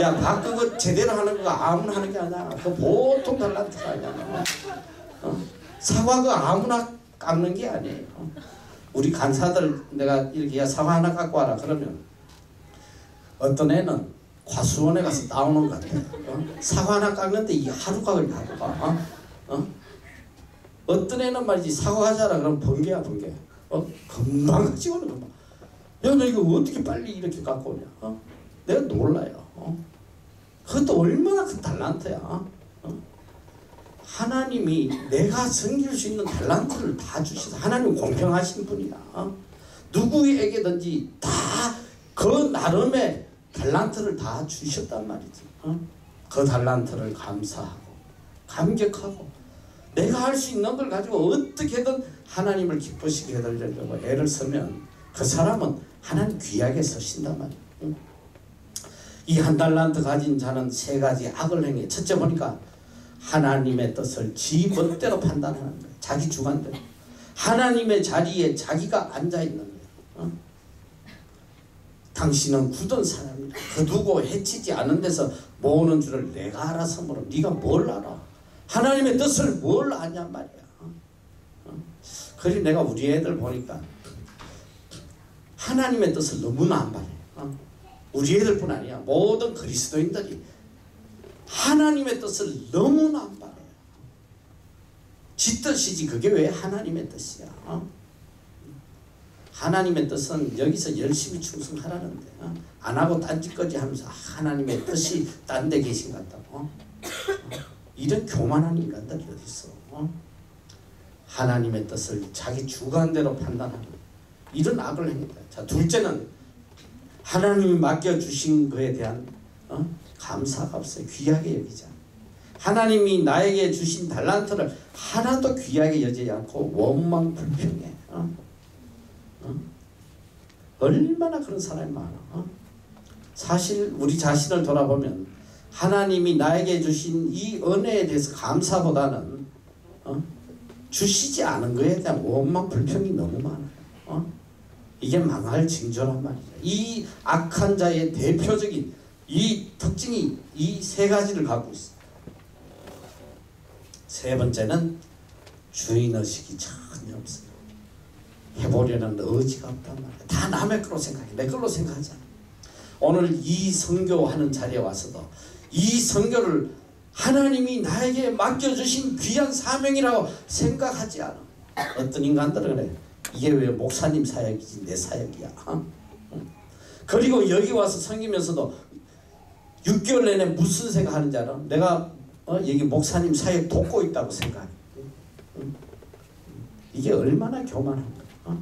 야, 밥 그거 제대로 하는 거 아무나 하는 게 아니야. 그거 보통 달란트가 아니야. 사과 그 아무나 깎는 게 아니에요. 우리 간사들 내가 이렇게 야 사과 하나 갖고 와라 그러면 어떤 애는 과수원에 가서 나오는 것 같아. 사과 하나 깎는데 이 하루가 걸려 하루가. 어떤 애는 말이지 사과 가자라 그러면 번개야 번개. 금방 가지고 오는 거야. 야, 너 이거 어떻게 빨리 이렇게 갖고 오냐? 내가 놀라요. 그것도 얼마나 큰 달란트야. 하나님이 내가 섬길 수 있는 달란트를 다 주시다. 하나님 공평하신 분이야. 누구에게든지 다 그 나름의 달란트를 다 주셨단 말이지. 그 달란트를 감사하고 감격하고 내가 할 수 있는 걸 가지고 어떻게든 하나님을 기쁘시게 해달라고 애를 쓰면 그 사람은 하나님 귀하게 쓰신단 말이야. 이 한 달란트 가진 자는 세 가지 악을 행해. 첫째 보니까 하나님의 뜻을 지 멋대로 판단하는 거예요. 자기 주관대로. 하나님의 자리에 자기가 앉아있는 거예요. 당신은 굳은 사람이다. 그 누구 해치지 않은 데서 모으는 줄을 내가 알아서 모르. 네가 뭘 알아? 하나님의 뜻을 뭘 아냔 말이야. 그래서 내가 우리 애들 보니까 하나님의 뜻을 너무나 안 바래. 우리 애들뿐 아니야. 모든 그리스도인들이 하나님의 뜻을 너무나 안 바래요. 지 뜻이지 그게 왜 하나님의 뜻이야. 하나님의 뜻은 여기서 열심히 충성하라는데 안 하고 딴짓거리 하면서 하나님의 뜻이 딴 데 계신 것 같다고. 이런 교만한 인간들이 어디 있어. 하나님의 뜻을 자기 주관대로 판단하는 이런 악을 행했다. 자, 둘째는 하나님이 맡겨주신 것에 대한 감사가 없어요. 귀하게 여기자. 하나님이 나에게 주신 달란트를 하나도 귀하게 여기지 않고 원망 불평해. 얼마나 그런 사람이 많아. 사실 우리 자신을 돌아보면 하나님이 나에게 주신 이 은혜에 대해서 감사보다는 주시지 않은 것에 대한 원망 불평이 너무 많아요. 이게 망할 징조란 말이죠. 이 악한 자의 대표적인 이 특징이 이 세 가지를 갖고 있어요. 세 번째는 주인의식이 전혀 없어요. 해보려는 의지가 없단 말이에요. 다 남의 걸로 생각해. 내 걸로 생각하지 않아. 오늘 이 선교하는 자리에 와서도 이 선교를 하나님이 나에게 맡겨주신 귀한 사명이라고 생각하지 않아. 어떤 인간들은 그래. 이게 왜 목사님 사역이지 내 사역이야. 그리고 여기 와서 섬기면서도 6개월 내내 무슨 생각하는지 알아? 내가 여기 목사님 사역 돕고 있다고 생각해. 이게 얼마나 교만한 거야.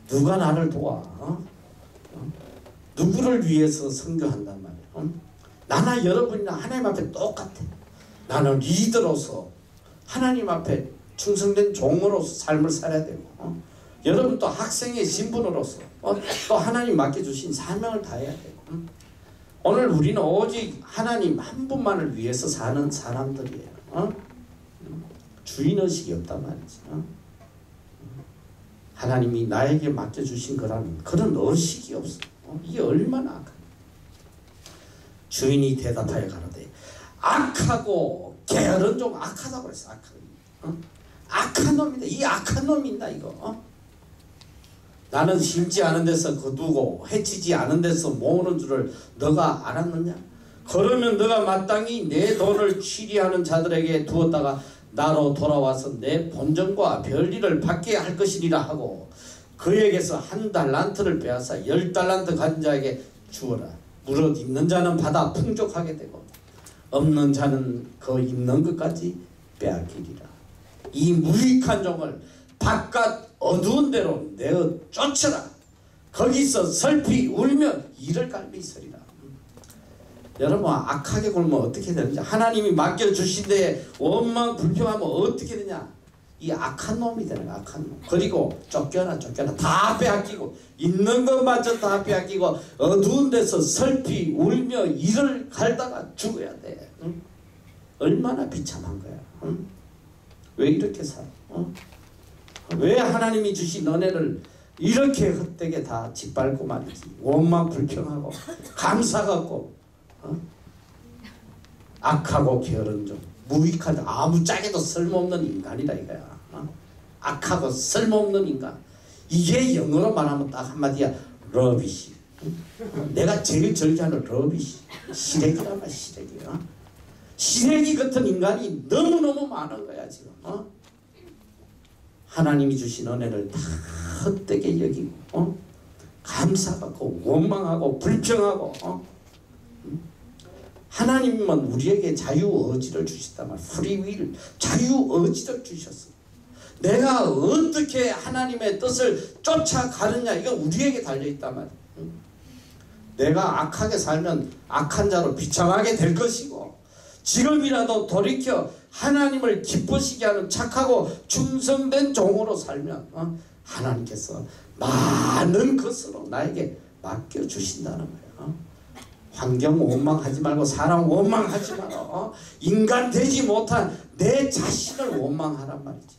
누가 나를 도와? 누구를 위해서 선교한단 말이야. 나나 여러분이나 하나님 앞에 똑같아. 나는 리더로서 하나님 앞에 충성된 종으로서 삶을 살아야 되고 여러분 또 학생의 신분으로서 또 하나님 맡겨주신 사명을 다해야 되고 오늘 우리는 오직 하나님 한 분만을 위해서 사는 사람들이에요. 주인의식이 없단 말이지. 하나님이 나에게 맡겨주신 거라는 그런 의식이 없어. 이게 얼마나 악한. 주인이 대답하여 가로되 악하고 게으른 종. 악하다고 그랬어. 악하고. 악한 놈이다. 이 악한 놈이다 이거. 나는 심지 않은 데서 거두고 해치지 않은 데서 모으는 줄을 너가 알았느냐? 그러면 너가 마땅히 내 돈을 취리하는 자들에게 두었다가 나로 돌아와서 내 본전과 별일을 받게 할 것이니라 하고 그에게서 1달란트를 빼앗아 10달란트 가진 자에게 주어라. 무릇 있는 자는 받아 풍족하게 되고 없는 자는 그 있는 것까지 빼앗기리라. 이 무익한 종을 바깥 어두운 데로 내어 쫓으라. 거기서 슬피 울며 이를 갈미 있으리라. 여러분 악하게 굴면 어떻게 되는지 하나님이 맡겨주신 데에 원망 불평하면 어떻게 되냐. 이 악한 놈이 되는 거야. 악한 놈. 그리고 쫓겨나 다 빼앗기고 있는 것마저 다 빼앗기고 어두운 데서 슬피 울며 이를 갈다가 죽어야 돼. 응? 얼마나 비참한 거야. 응? 왜 이렇게 살아? 왜 하나님이 주신 은혜를 이렇게 헛되게 다 짓밟고 말이지. 원망 불평하고 감사가 없고 악하고 게으른 종 무익한 아무짝에도 쓸모없는 인간이다 이거야. 악하고 쓸모없는 인간. 이게 영어로 말하면 딱 한마디야. 러비시. 내가 제일 즐겨하는 러비시. 시래기란 말이야. 시래기. 시래기 같은 인간이 너무너무 많은 거야 지금. 하나님이 주신 은혜를 다 헛되게 여기고 감사받고 원망하고 불평하고 하나님은 우리에게 자유의지를 주셨단 말이야. 프리윌 자유의지를 주셨어. 내가 어떻게 하나님의 뜻을 쫓아가느냐 이건 우리에게 달려있단 말이야. 내가 악하게 살면 악한 자로 비참하게 될 것이고 지금이라도 돌이켜 하나님을 기쁘시게 하는 착하고 충성된 종으로 살면 하나님께서 많은 것으로 나에게 맡겨주신다는 거예요. 환경 원망하지 말고 사람 원망하지 마라. 인간 되지 못한 내 자신을 원망하란 말이지.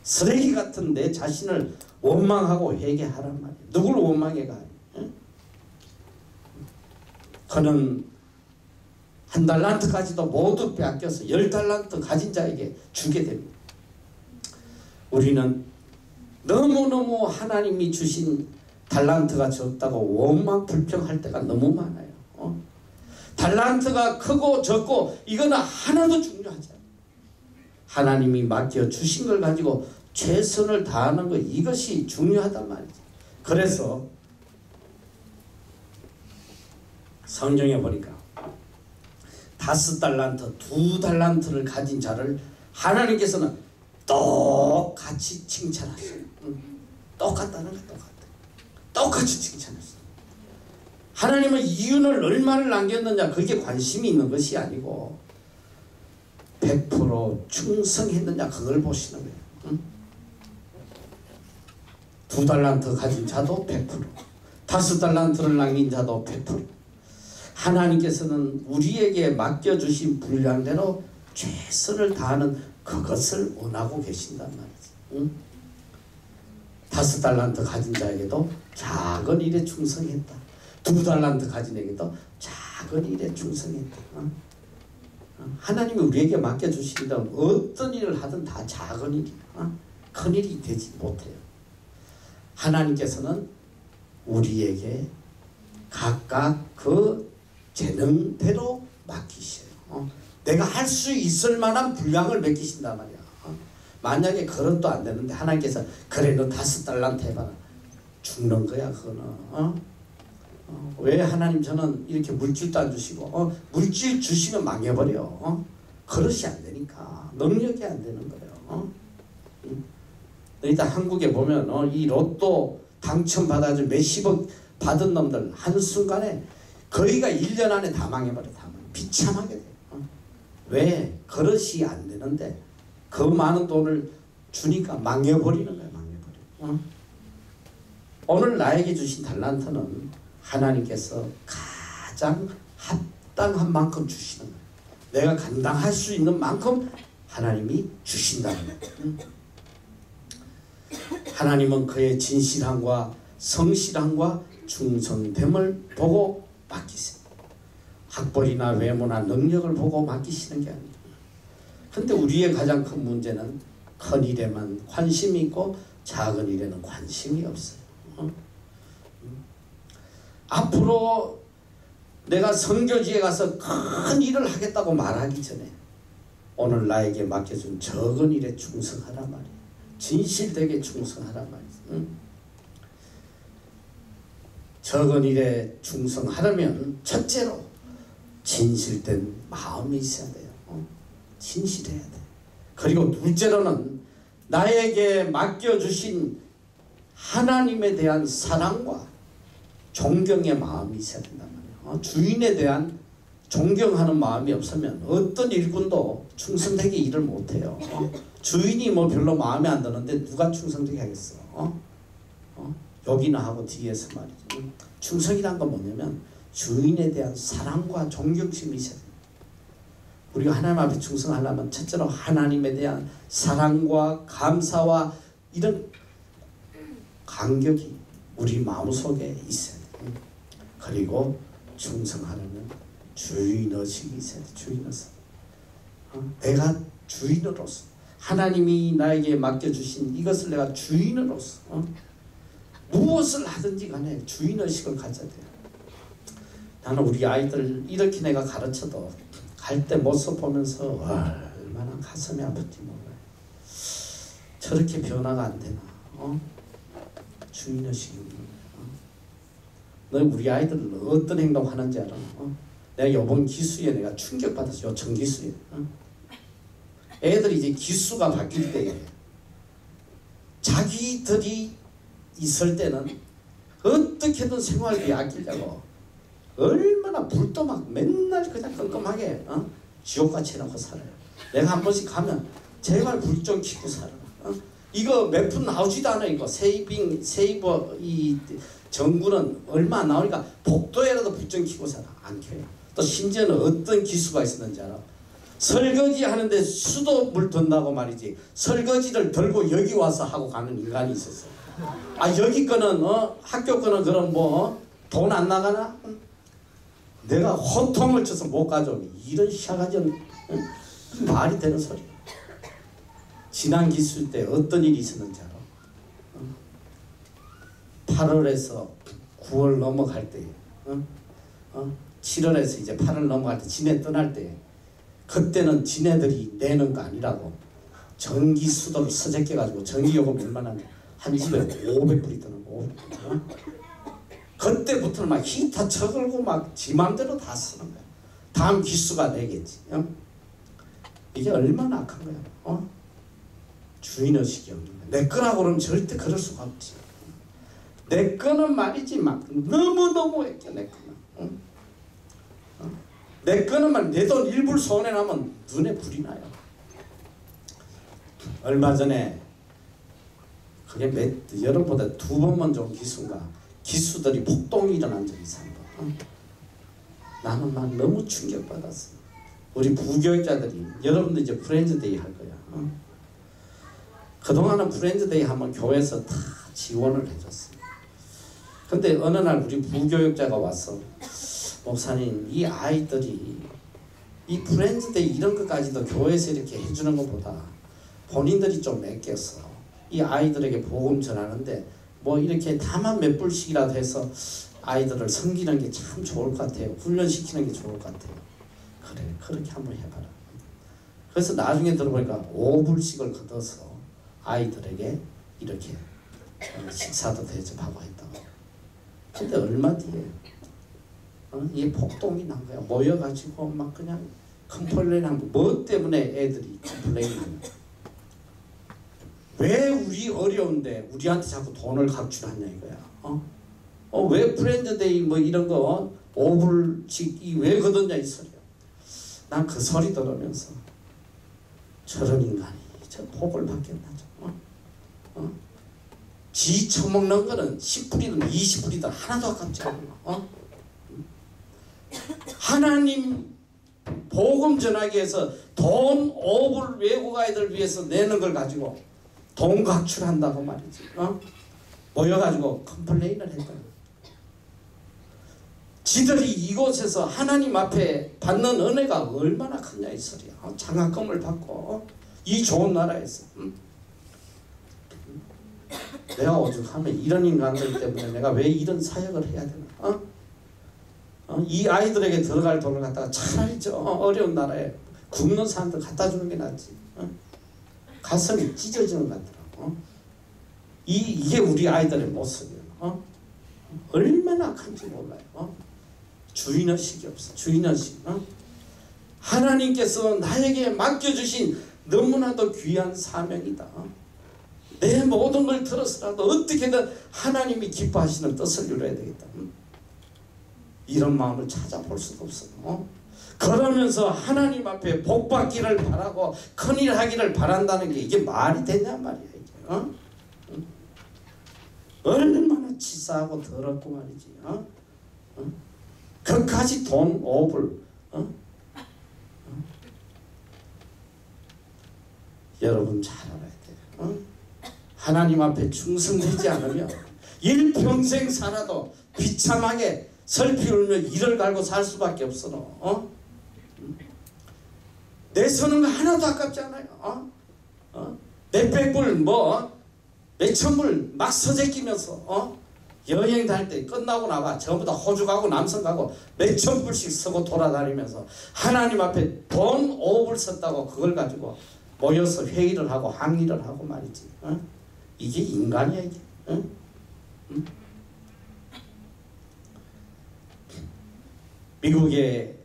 쓰레기 같은 내 자신을 원망하고 회개하란 말이야. 누굴 원망해가? 그는 1달란트까지도 모두 빼앗겨서 10달란트 가진 자에게 주게 됩니다. 우리는 너무너무 하나님이 주신 달란트가 적다고 원망 불평할 때가 너무 많아요. 달란트가 크고 적고 이거는 하나도 중요하지 않아요. 하나님이 맡겨주신 걸 가지고 최선을 다하는 것 이것이 중요하단 말이지. 그래서 성경에 보니까 5달란트, 2달란트를 가진 자를 하나님께서는 똑같이 칭찬하세요. 똑같다는 거 똑같이 칭찬했어요. 하나님은 이윤을 얼마를 남겼느냐 그게 관심이 있는 것이 아니고 100% 충성했느냐 그걸 보시는 거예요. 응? 2달란트 가진 자도 100%, 5달란트를 남긴 자도 100%. 하나님께서는 우리에게 맡겨주신 분량대로 최선을 다하는 그것을 원하고 계신단 말이지. 응? 5달란트 가진 자에게도 작은 일에 충성했다. 2달란트 가진 에게도 작은 일에 충성했다. 하나님이 우리에게 맡겨주시면 어떤 일을 하든 다 작은 일이야. 큰 일이 되지 못해요. 하나님께서는 우리에게 각각 그 재능대로 맡기셔요. 내가 할 수 있을 만한 분량을 맡기신단 말이야. 만약에 그것도 안 되는데 하나님께서 그래 너 5달란트 해봐라. 죽는 거야 그거는. 왜 하나님 저는 이렇게 물질도 안 주시고 물질 주시면 망해버려. 그릇이 안 되니까 능력이 안 되는 거예요. 일단 한국에 보면 이 로또 당첨받아가지고 몇십억 받은 놈들 한순간에 거의가 1년 안에 다 망해버려. 다 망해. 비참하게 돼요. 왜? 그릇이 안 되는데 그 많은 돈을 주니까 망해버리는 거예요. 망해버려. 오늘 나에게 주신 달란트는 하나님께서 가장 합당한 만큼 주시는 거예요. 내가 감당할 수 있는 만큼 하나님이 주신다는 거예요. 하나님은 그의 진실함과 성실함과 충성됨을 보고 맡기세요. 학벌이나 외모나 능력을 보고 맡기시는 게 아니에요. 근데 우리의 가장 큰 문제는 큰 일에만 관심이 있고 작은 일에는 관심이 없어요. 앞으로 내가 선교지에 가서 큰 일을 하겠다고 말하기 전에 오늘 나에게 맡겨준 적은 일에 충성하란 말이에요. 진실되게 충성하란 말이에요. 적은 일에 충성하려면 첫째로 진실된 마음이 있어야 돼요. 진실해야 돼. 그리고 둘째로는 나에게 맡겨주신 하나님에 대한 사랑과 존경의 마음이 있어야 된단 말이에요. 주인에 대한 존경하는 마음이 없으면 어떤 일꾼도 충성되게 일을 못해요. 주인이 뭐 별로 마음에 안 드는데 누가 충성되게 하겠어? 여기나 하고 뒤에서 말이죠. 충성이란 건 뭐냐면 주인에 대한 사랑과 존경심이 있어야 돼요. 우리가 하나님 앞에 충성하려면 첫째로 하나님에 대한 사랑과 감사와 이런 감격이 우리 마음속에 있어야 돼요. 그리고 충성하려면 주인의식이 있어야 돼요. 주인의식. 내가 주인으로서 하나님이 나에게 맡겨주신 이것을 내가 주인으로서 무엇을 하든지 간에 주인의식을 가져야 돼요. 나는 우리 아이들 이렇게 내가 가르쳐도 갈 때 모습 보면서 얼마나 가슴이 아플지 몰라요. 저렇게 변화가 안 되나. 주인의식입니다. 너 우리 아이들 어떤 행동하는지 알아? 내가 이번 기수에 내가 충격받았어. 요청 기수에. 애들이 이제 기수가 바뀔 때 자기들이 있을 때는 어떻게든 생활비 아끼려고 얼마나 불도 막 맨날 그냥 끔끔하게 지옥같이 해놓고 살아요. 내가 한 번씩 가면 제발 불 좀 켜고 살아라. 이거 몇 푼 나오지도 않아. 이거 세이버 이 정부는 얼마 안 나오니까 복도에라도 불 좀 켜고 살아. 안 켜요. 또 심지어는 어떤 기수가 있었는지 알아? 설거지 하는데 수도 물 든다고 말이지. 설거지를 들고 여기 와서 하고 가는 인간이 있었어. 여기 거는 학교 거는 그럼 뭐 돈 안 나가나? 내가 호통을 쳐서 못 가져오니 이런 시아가지 말이 되는 소리야. 지난 기수 때 어떤 일이 있었는지 알아? 8월에서 9월 넘어갈 때 7월에서 이제 8월 넘어갈 때 지네 떠날 때 그때는 지네들이 내는 거 아니라고 전기수도를 서재껴가지고 전기요금 얼마나 한 집에 500불이 드는 거. 그때부터는 막 히터 쳐걸고 막 지 맘대로 다 쓰는 거야. 다음 기수가 내겠지. 이게 얼마나 악한 거야. 주인의식이 없는 거야. 내 거라고 그러면 절대 그럴 수가 없지. 내 거는 말이지 막 너무너무 했게 내 거는. 내 거는 말 내 돈 일불 손해나면 눈에 불이 나요. 얼마 전에 그게 여러분보다 2번만 좋은 기수인가 기수들이 폭동이 일어난 적이 있어. 나는 막 너무 충격받았어. 우리 부교육자들이 여러분들 이제 프렌즈데이 할 거야. 그동안은 프렌즈데이 하면 교회에서 다 지원을 해줬어. 근데 어느 날 우리 부교육자가 와서 목사님 이 아이들이 이 프렌즈데이 이런 것까지도 교회에서 이렇게 해주는 것보다 본인들이 좀 맡겨서 이 아이들에게 복음 전하는데 뭐 이렇게 다만 몇 불씩이라도 해서 아이들을 섬기는 게 참 좋을 것 같아요. 훈련시키는 게 좋을 것 같아요. 그래 그렇게 한번 해봐라. 그래서 나중에 들어보니까 5불씩을 걷어서 아이들에게 이렇게 식사도 대접하고 했다고. 근데 얼마 뒤에 이게 폭동이 난 거야. 모여가지고 막 그냥 컴플레인한 거. 뭐 때문에 애들이 컴플레인하는 거야. 왜 우리 어려운데 우리한테 자꾸 돈을 각출하냐 이거야. 왜 프렌드데이 뭐 이런 거 5불씩 왜 거뒀냐 이 소리야. 난 그 소리 들으면서 저런 인간이 저 복을 받겠나 좀. 지 처먹는 거는 10불이든 20불이든 하나도 아깝지 않아. 하나님 복음 전하기 위해서 돈 5불 외국 아이들 위해서 내는 걸 가지고 돈 각출한다고 말이지. 모여가지고 컴플레인을 했다. 지들이 이곳에서 하나님 앞에 받는 은혜가 얼마나 크냐 이 소리야. 장학금을 받고 이 좋은 나라에서. 내가 오죽하면 이런 인간들 때문에 내가 왜 이런 사역을 해야 되나? 이 아이들에게 들어갈 돈을 갖다가 차라리 저 어려운 나라에 굶는 사람들 갖다 주는 게 낫지. 가슴이 찢어지는 것 같더라고. 이게 우리 아이들의 모습이에요. 얼마나 큰지 몰라요. 주인의식이 없어. 주인의식. 하나님께서 나에게 맡겨주신 너무나도 귀한 사명이다. 내 모든 걸 들어서라도 어떻게든 하나님이 기뻐하시는 뜻을 이루어야 되겠다. 이런 마음을 찾아볼 수도 없어. 그러면서 하나님 앞에 복받기를 바라고 큰일 하기를 바란다는 게 이게 말이 되냐 말이야. 이게. 얼마나 치사하고 더럽고 말이지. 그까지 돈 5불. 여러분 잘 알아야 돼요. 하나님 앞에 충성되지 않으면 일평생 살아도 비참하게 설피 울며 이를 갈고 살 수밖에 없어. 내 서는 거 하나도 아깝지 않아요. 몇백 불 몇천 불 막 서재끼면서 여행 다닐 때 끝나고 나와 전부 다 호주 가고 남성 가고 몇천 불씩 쓰고 돌아다니면서 하나님 앞에 돈 5불 썼다고 그걸 가지고 모여서 회의를 하고 항의를 하고 말이지. 이게 인간이야 이게. 미국의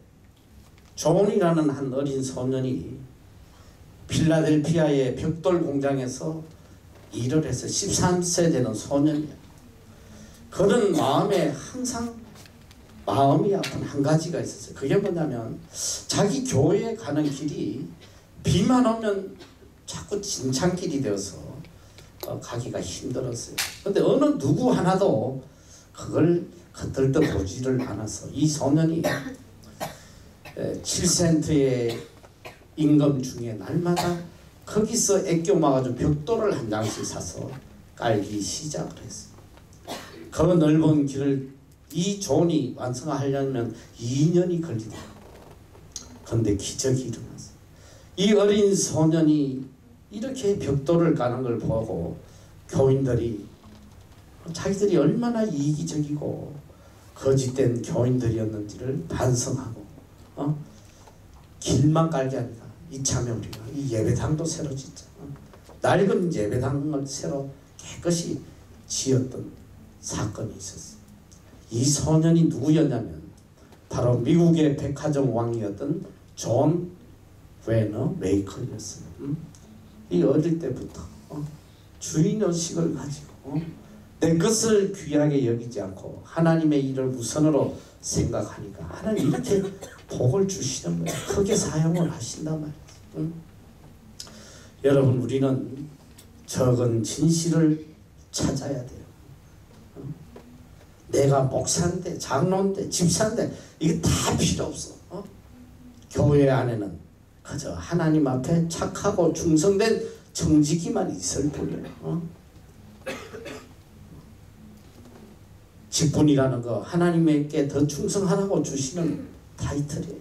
존이라는 한 어린 소년이 필라델피아의 벽돌 공장에서 일을 해서 13세 되는 소년이야. 그런 마음에 항상 마음이 아픈 한 가지가 있었어요. 그게 뭐냐면 자기 교회에 가는 길이 비만 오면 자꾸 진창길이 되어서 가기가 힘들었어요. 근데 어느 누구 하나도 그걸 겉들떠 보지를 않아서 이 소년이 7센트의 임금 중에 날마다 거기서 애껴 모아가지고 벽돌을 한 장씩 사서 깔기 시작을 했어요. 그 넓은 길을 이 존이 완성하려면 2년이 걸리더라고요. 그런데 기적이 일어났어요. 이 어린 소년이 이렇게 벽돌을 까는 걸 보고 교인들이 자기들이 얼마나 이기적이고 거짓된 교인들이었는지를 반성하고 길만 깔게 아니라 이참에 우리가 이 예배당도 새로 짓자. 낡은 예배당을 새로 깨끗이 지었던 사건이 있었어요. 이 소년이 누구였냐면 바로 미국의 백화점 왕이었던 존 베너 메이커였어요. 이 어릴 때부터 주인의식을 가지고 내 것을 귀하게 여기지 않고 하나님의 일을 우선으로 생각하니까 하나님 이렇게 복을 주시는 거예요. 크게 사용을 하신단 말이에요. 여러분 우리는 적은 진실을 찾아야 돼요. 내가 목사인데 장로인데 집사인데 이게 다 필요 없어. 교회 안에는 그저 하나님 앞에 착하고 충성된 정직이만 있을 뿐이에요. 직분이라는 거 하나님께 더 충성하라고 주시는 타이틀이에요.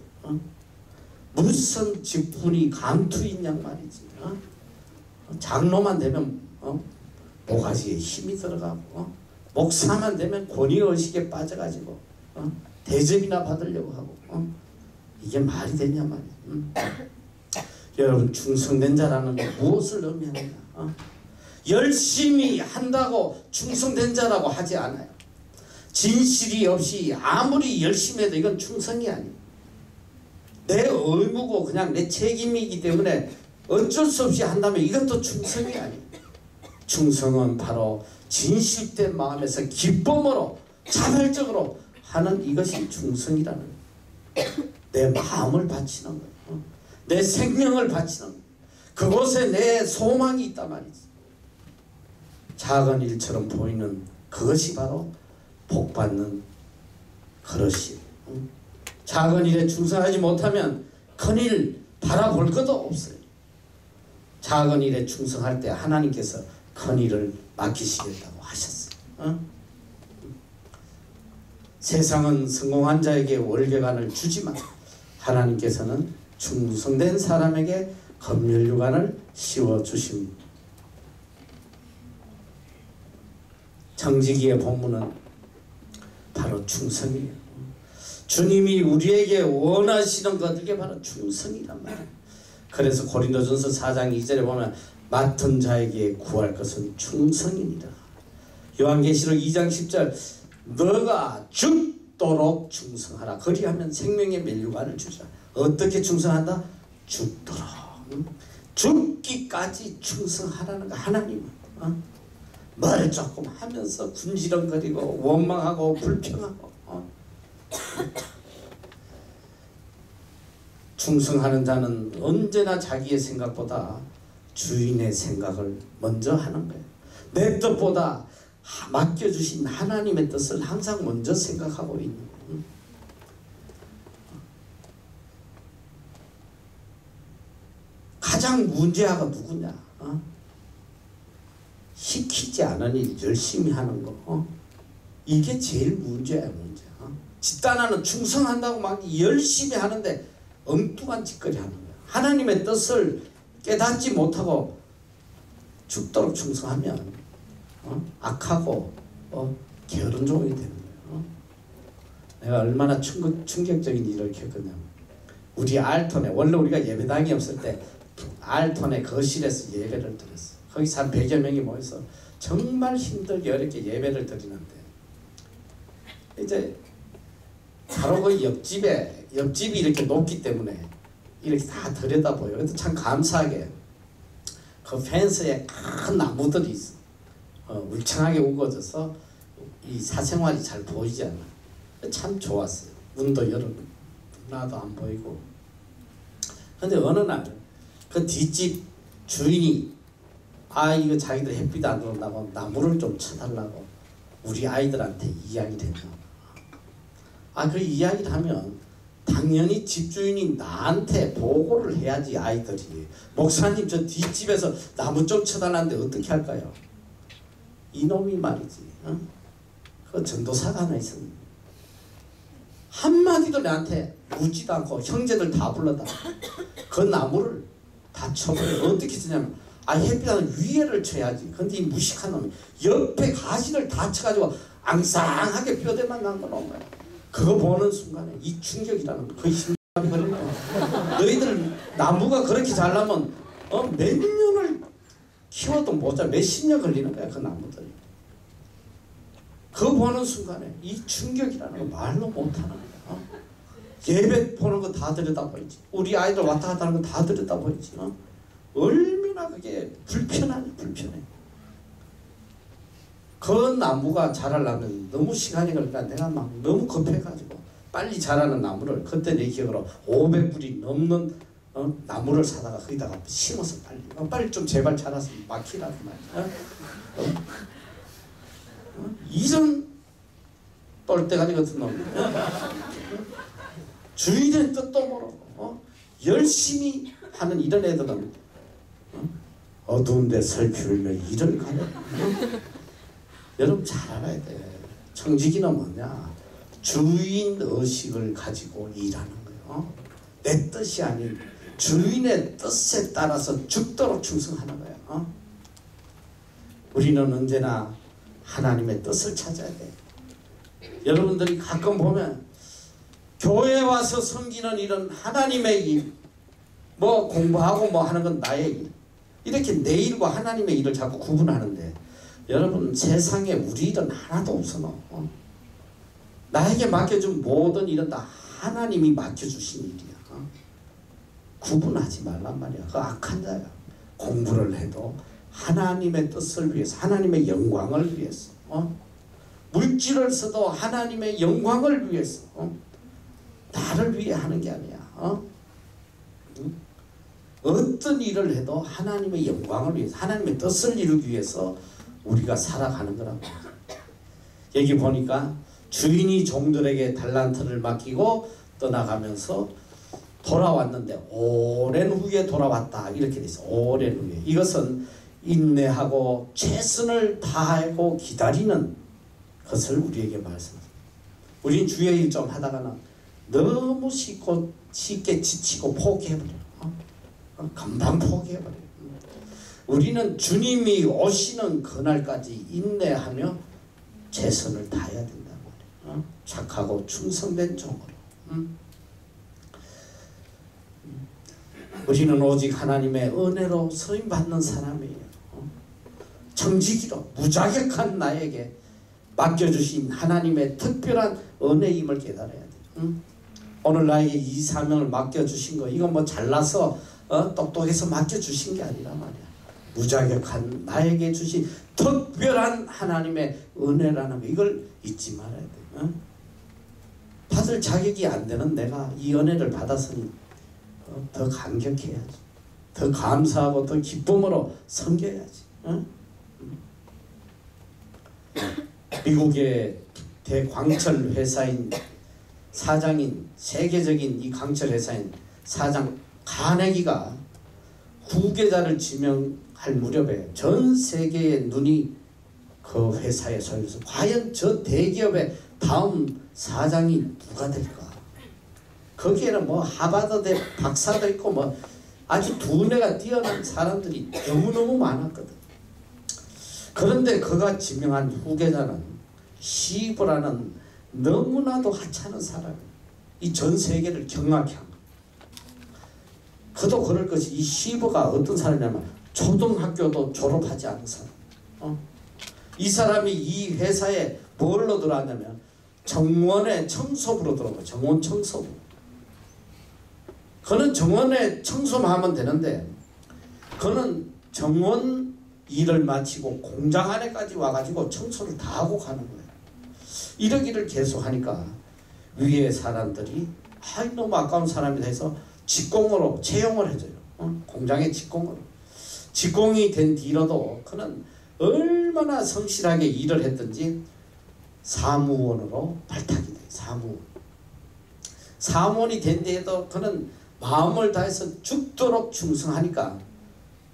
무슨 직분이 감투 있냐 말이지. 장로만 되면 모가지에 힘이 들어가고 목사만 되면 권위의식에 빠져가지고 대접이나 받으려고 하고 이게 말이 되냐 말이야. 여러분 충성된 자라는 게 무엇을 의미하느냐. 열심히 한다고 충성된 자라고 하지 않아요. 진실이 없이 아무리 열심히 해도 이건 충성이 아니에요. 내 의무고 그냥 내 책임이기 때문에 어쩔 수 없이 한다면 이것도 충성이 아니에요. 충성은 바로 진실된 마음에서 기쁨으로 자발적으로 하는 이것이 충성이라는 거예요. 내 마음을 바치는 거예요. 내 생명을 바치는 거예요. 그곳에 내 소망이 있단 말이지. 작은 일처럼 보이는 그것이 바로 복받는 그릇이에요. 작은 일에 충성하지 못하면 큰일 바라볼 것도 없어요. 작은 일에 충성할 때 하나님께서 큰일을 맡기시겠다고 하셨어요. 세상은 성공한 자에게 월계관을 주지만 하나님께서는 충성된 사람에게 검열유관을 씌워주십니다. 청지기의 본문은 바로 충성이에요. 주님이 우리에게 원하시는 것, 이게 바로 충성이란 말이에요. 그래서 고린도전서 4장 2절에 보면 맡은 자에게 구할 것은 충성이니라. 요한계시록 2장 10절 너가 죽도록 충성하라. 그리하면 생명의 멸류관을 주리라. 어떻게 충성한다? 죽도록. 죽기까지 충성하라는 거. 하나님은 뭘 조금 하면서 군지렁거리고 원망하고 불평하고 충성하는 자는 언제나 자기의 생각보다 주인의 생각을 먼저 하는 거예요. 내 뜻보다 맡겨주신 하나님의 뜻을 항상 먼저 생각하고 있는 거예요. 가장 문제아가 누구냐? 시키지 않은 일 열심히 하는 거. 이게 제일 문제야, 문제. 집단하는 충성한다고 막 열심히 하는데 엉뚱한 짓거리 하는 거야. 하나님의 뜻을 깨닫지 못하고 죽도록 충성하면 악하고 게으른 종이 되는 거예요. 내가 얼마나 충격적인 일을 겪었냐면 우리 알톤에, 원래 우리가 예배당이 없을 때 알톤의 거실에서 예배를 드렸어. 거기서 한 100여 명이 모여서 정말 힘들게 어렵게 예배를 드리는데 이제 바로 그 옆집이 이렇게 높기 때문에 이렇게 다 들여다보여요. 그래도 참 감사하게 그 펜스에 큰 나무들이 있어. 울창하게 우거져서 이 사생활이 잘 보이지 않아. 참 좋았어요. 문도 열어 나도 안 보이고. 근데 어느 날 그 뒷집 주인이 이거 자기들 햇빛 안 들어온다고 나무를 좀 쳐달라고 우리 아이들한테 이야기를 했나. 그 이야기를 하면 당연히 집주인이 나한테 보고를 해야지. 아이들이 목사님 저 뒷집에서 나무 좀 쳐달라는데 어떻게 할까요? 이놈이 말이지. 그 전도사가 하나 있었는데 한마디도 나한테 묻지도 않고 형제들 다 불러다 그 나무를 다 쳐버려. 어떻게 쓰냐면 햇빛하는 위에를 쳐야지. 근데 이 무식한 놈이 옆에 가시를 다 쳐가지고 앙상하게 뼈대만 남겨놓은 거야. 그거 보는 순간에 이 충격이라는 거 거의 심장이 걸린 거야. 너희들 나무가 그렇게 잘나면 몇 년을 키워도 모자 몇십 년 걸리는 거야. 그 나무들이. 그거 보는 순간에 이 충격이라는 거 말로 못하는 거야. 예배 보는 거 다 들여다보이지. 우리 아이들 왔다 갔다 하는 거 다 들여다보이지. 얼마나 그게 불편하냐, 불편해. 그 나무가 자라려면 너무 시간이 걸리니까 내가 막 너무 급해가지고 빨리 자라는 나무를 그때 내 기억으로 500불이 넘는 나무를 사다가 거기다가 심어서 빨리 좀 제발 자라서 막히라고 말이야. 이런 똘대가리 같은 놈. 주인의 뜻도 모르고 열심히 하는 이런 애들은 어두운데 설피울며 일을 가려. 여러분 잘 알아야 돼. 청지기는 뭐냐? 주인 의식을 가지고 일하는 거예요. 내 뜻이 아닌 주인의 뜻에 따라서 죽도록 충성하는 거예요. 우리는 언제나 하나님의 뜻을 찾아야 돼. 여러분들이 가끔 보면 교회에 와서 섬기는 일은 하나님의 일, 공부하고 하는 건 나의 일, 이렇게 내 일과 하나님의 일을 자꾸 구분하는데 여러분 세상에 우리 일은 하나도 없어. 나에게 맡겨준 모든 일은 다 하나님이 맡겨주신 일이야. 구분하지 말란 말이야. 그 악한 자야. 공부를 해도 하나님의 뜻을 위해서, 하나님의 영광을 위해서, 물질을 써도 하나님의 영광을 위해서, 나를 위해 하는 게 아니야. 어떤 일을 해도 하나님의 영광을 위해서, 하나님의 뜻을 이루기 위해서 우리가 살아가는 거라고. 여기 보니까 주인이 종들에게 달란트를 맡기고 떠나가면서 돌아왔는데 오랜 후에 돌아왔다, 이렇게 돼 있어. 오랜 후에. 이것은 인내하고 최선을 다하고 기다리는 것을 우리에게 말씀합니다. 우린 주의 일 좀 하다가는 너무 쉽게 지치고 포기해버려. 금방 포기해버려. 우리는 주님이 오시는 그날까지 인내하며 최선을 다해야 된단 말이야. 착하고 충성된 종으로. 우리는 오직 하나님의 은혜로 쓰임받는 사람이에요. 정직이로 무자격한 나에게 맡겨주신 하나님의 특별한 은혜임을 깨달아야 돼. 오늘 나에게 이 사명을 맡겨주신 거, 이건 뭐 잘나서 똑똑해서 맡겨주신 게 아니라 말이야. 무자격한 나에게 주신 특별한 하나님의 은혜라는 거, 이걸 잊지 말아야 돼. 받을 자격이 안 되는 내가 이 은혜를 받았으니 더 감격해야지. 더 감사하고 더 기쁨으로 섬겨야지. 미국의 대광철 회사인 사장인, 세계적인 이 광철 회사인 사장 카네기가 후계자를 지명할 무렵에 전 세계의 눈이 그 회사에 쏠려서 과연 저 대기업의 다음 사장이 누가 될까? 거기에는 뭐 하버드대 박사도 있고 뭐 아주 두뇌가 뛰어난 사람들이 너무너무 많았거든. 그런데 그가 지명한 후계자는 시브라는 너무나도 하찮은 사람이에요. 이 전 세계를 경악해 한 거예요. 그도 그럴 것이, 이 시브가 어떤 사람이냐면 초등학교도 졸업하지 않은 사람. 이 사람이 이 회사에 뭘로 들어왔냐면 정원의 청소부로 들어온 거예요. 정원 청소부. 그는 정원에 청소만 하면 되는데 그는 정원 일을 마치고 공장 안에까지 와가지고 청소를 다 하고 가는 거예요. 이러기를 계속 하니까 위에 사람들이 너무 아까운 사람이다 해서 직공으로 채용을 해줘요. 공장에 직공으로. 직공이 된 뒤로도 그는 얼마나 성실하게 일을 했든지 사무원으로 발탁이 돼요. 사무원이 된 뒤에도 그는 마음을 다해서 죽도록 충성하니까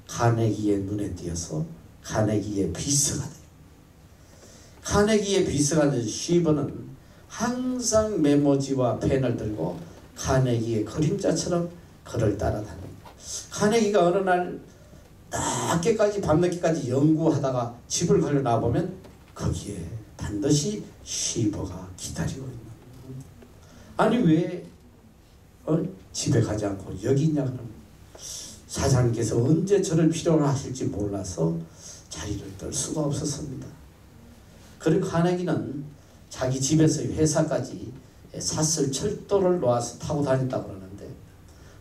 카네기의 눈에 띄어서 카네기의 비서가 돼요. 카네기의 비서가 된 쉬버는 항상 메모지와 펜을 들고 카네기의 그림자처럼 그를 따라다닙니다. 카네기가 어느 날 낮게까지 밤늦게까지 연구하다가 집을 걸려 나와보면 거기에 반드시 쉬버가 기다리고 있는 거예요. 아니 왜 집에 가지 않고 여기 있냐 그러면 사장님께서 언제 저를 필요로 하실지 몰라서 자리를 떨 수가 없었습니다. 그리고 카네기는 자기 집에서 회사까지 삿슬 철도를 놓아서 타고 다녔다고 그러는데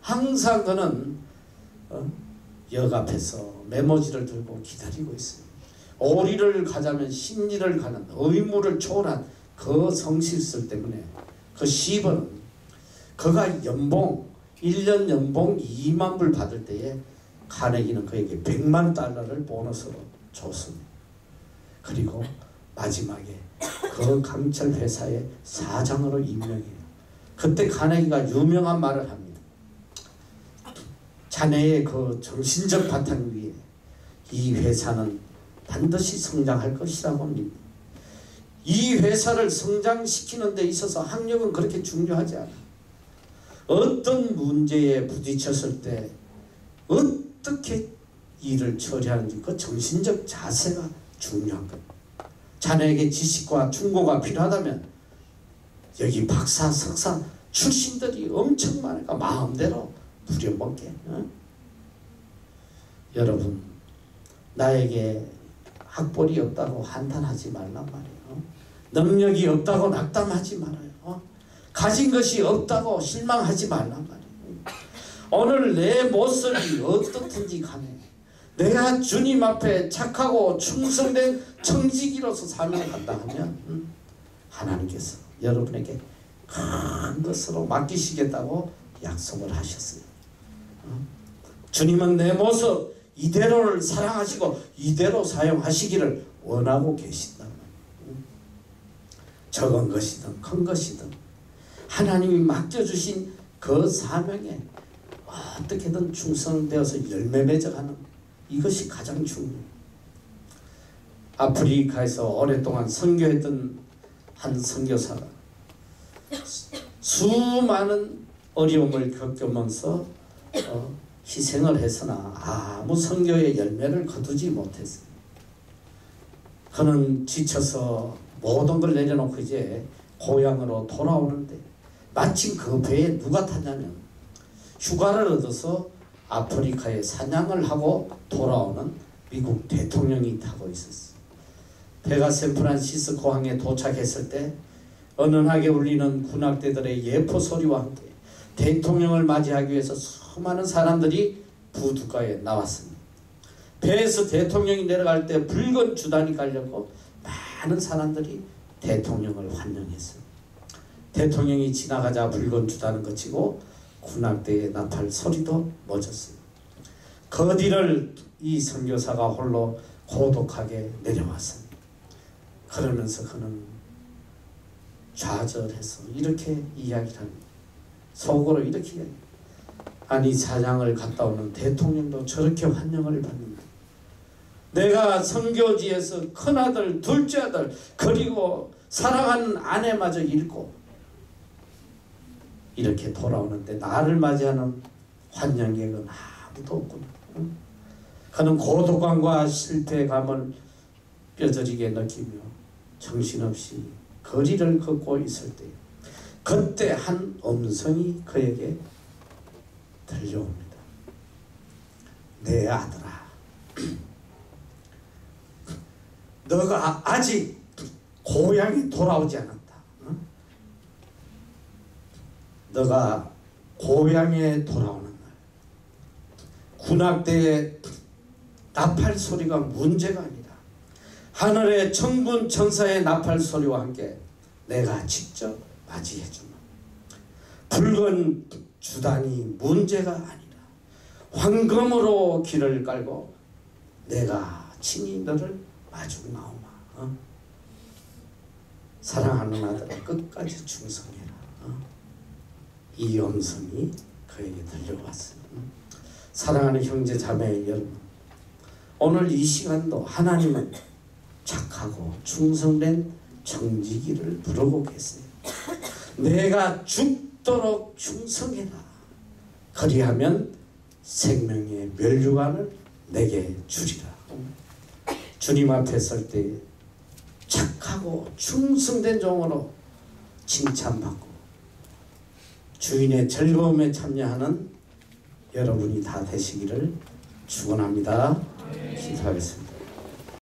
항상 그는 역 앞에서 메모지를 들고 기다리고 있어요. 오리를 가자면 십리를 가는 의무를 초월한 그 성실성 때문에 그 시버는 그가 연봉 1년 연봉 2만 불 받을 때에 카네기는 그에게 100만 달러를 보너스로 줬습니다. 그리고 마지막에 그 강철 회사의 사장으로 임명해요. 그때 카네기가 유명한 말을 합니다. 자네의 그 정신적 바탕 위에 이 회사는 반드시 성장할 것이라고 합니다. 이 회사를 성장시키는 데 있어서 학력은 그렇게 중요하지 않아. 어떤 문제에 부딪혔을 때 어떻게 일을 처리하는지 그 정신적 자세가 중요한 것. 자네에게 지식과 충고가 필요하다면 여기 박사, 석사 출신들이 엄청 많으니까 마음대로 부려먹게. 여러분, 나에게 학벌이 없다고 한탄하지 말란 말이에요. 능력이 없다고 낙담하지 말아요. 가진 것이 없다고 실망하지 말란 말이에요. 오늘 내 모습이 어떻든지 간에 내가 주님 앞에 착하고 충성된 청지기로서 사명을 한다 하면 하나님께서 여러분에게 큰 것으로 맡기시겠다고 약속을 하셨어요. 주님은 내 모습 이대로를 사랑하시고 이대로 사용하시기를 원하고 계신다. 적은 것이든 큰 것이든 하나님이 맡겨주신 그 사명에 어떻게든 충성되어서 열매 맺어가는 이것이 가장 중요해요. 아프리카에서 오랫동안 선교했던 한 선교사가 수많은 어려움을 겪으면서 희생을 했으나 아무 선교의 열매를 거두지 못했어요. 그는 지쳐서 모든 걸 내려놓고 이제 고향으로 돌아오는데 마침 그 배에 누가 탔냐면 휴가를 얻어서 아프리카에 사냥을 하고 돌아오는 미국 대통령이 타고 있었어요. 배가 샌프란시스코 항에 도착했을 때 은은하게 울리는 군악대들의 예포 소리와 함께 대통령을 맞이하기 위해서 수많은 사람들이 부두가에 나왔습니다. 배에서 대통령이 내려갈 때 붉은 주단이 깔렸고 많은 사람들이 대통령을 환영했어요. 대통령이 지나가자 붉은 주단은 그치고 군악대의 나팔 소리도 멎었어요. 그 뒤를 이 선교사가 홀로 고독하게 내려왔습니다. 그러면서 그는 좌절해서 이렇게 이야기를 합니다. 속으로 이렇게 이야기합니다. 아니 사냥을 갔다 오는 대통령도 저렇게 환영을 받는다. 내가 선교지에서 큰아들 둘째아들 그리고 사랑하는 아내마저 잃고 이렇게 돌아오는데 나를 맞이하는 환영객은 아무도 없구나. 그는 고독감과 실패감을 뼈저리게 느끼며 정신없이 거리를 걷고 있을 때 그때 한 음성이 그에게 들려옵니다. 내 아들아, 너가 아직 고향에 돌아오지 않았다. 너가 고향에 돌아오는 날 군악대의 나팔 소리가 문제가 아니다. 하늘의 천군 천사의 나팔 소리와 함께 내가 직접 맞이해주마. 붉은 주단이 문제가 아니라 황금으로 길을 깔고 내가 친히 너를 마주 나오마. 사랑하는 아들아 끝까지 충성해라. 이 음성이 그에게 들려왔어요. 사랑하는 형제 자매 여러분, 오늘 이 시간도 하나님은 착하고 충성된 청지기를 부르고 계세요. 내가 죽도록 충성해라. 그리하면 생명의 멸류관을 내게 주리라. 주님 앞에 설 때 착하고 충성된 종으로 칭찬받고 주인의 즐거움에 참여하는 여러분이 다 되시기를 축원합니다. 기도하겠습니다.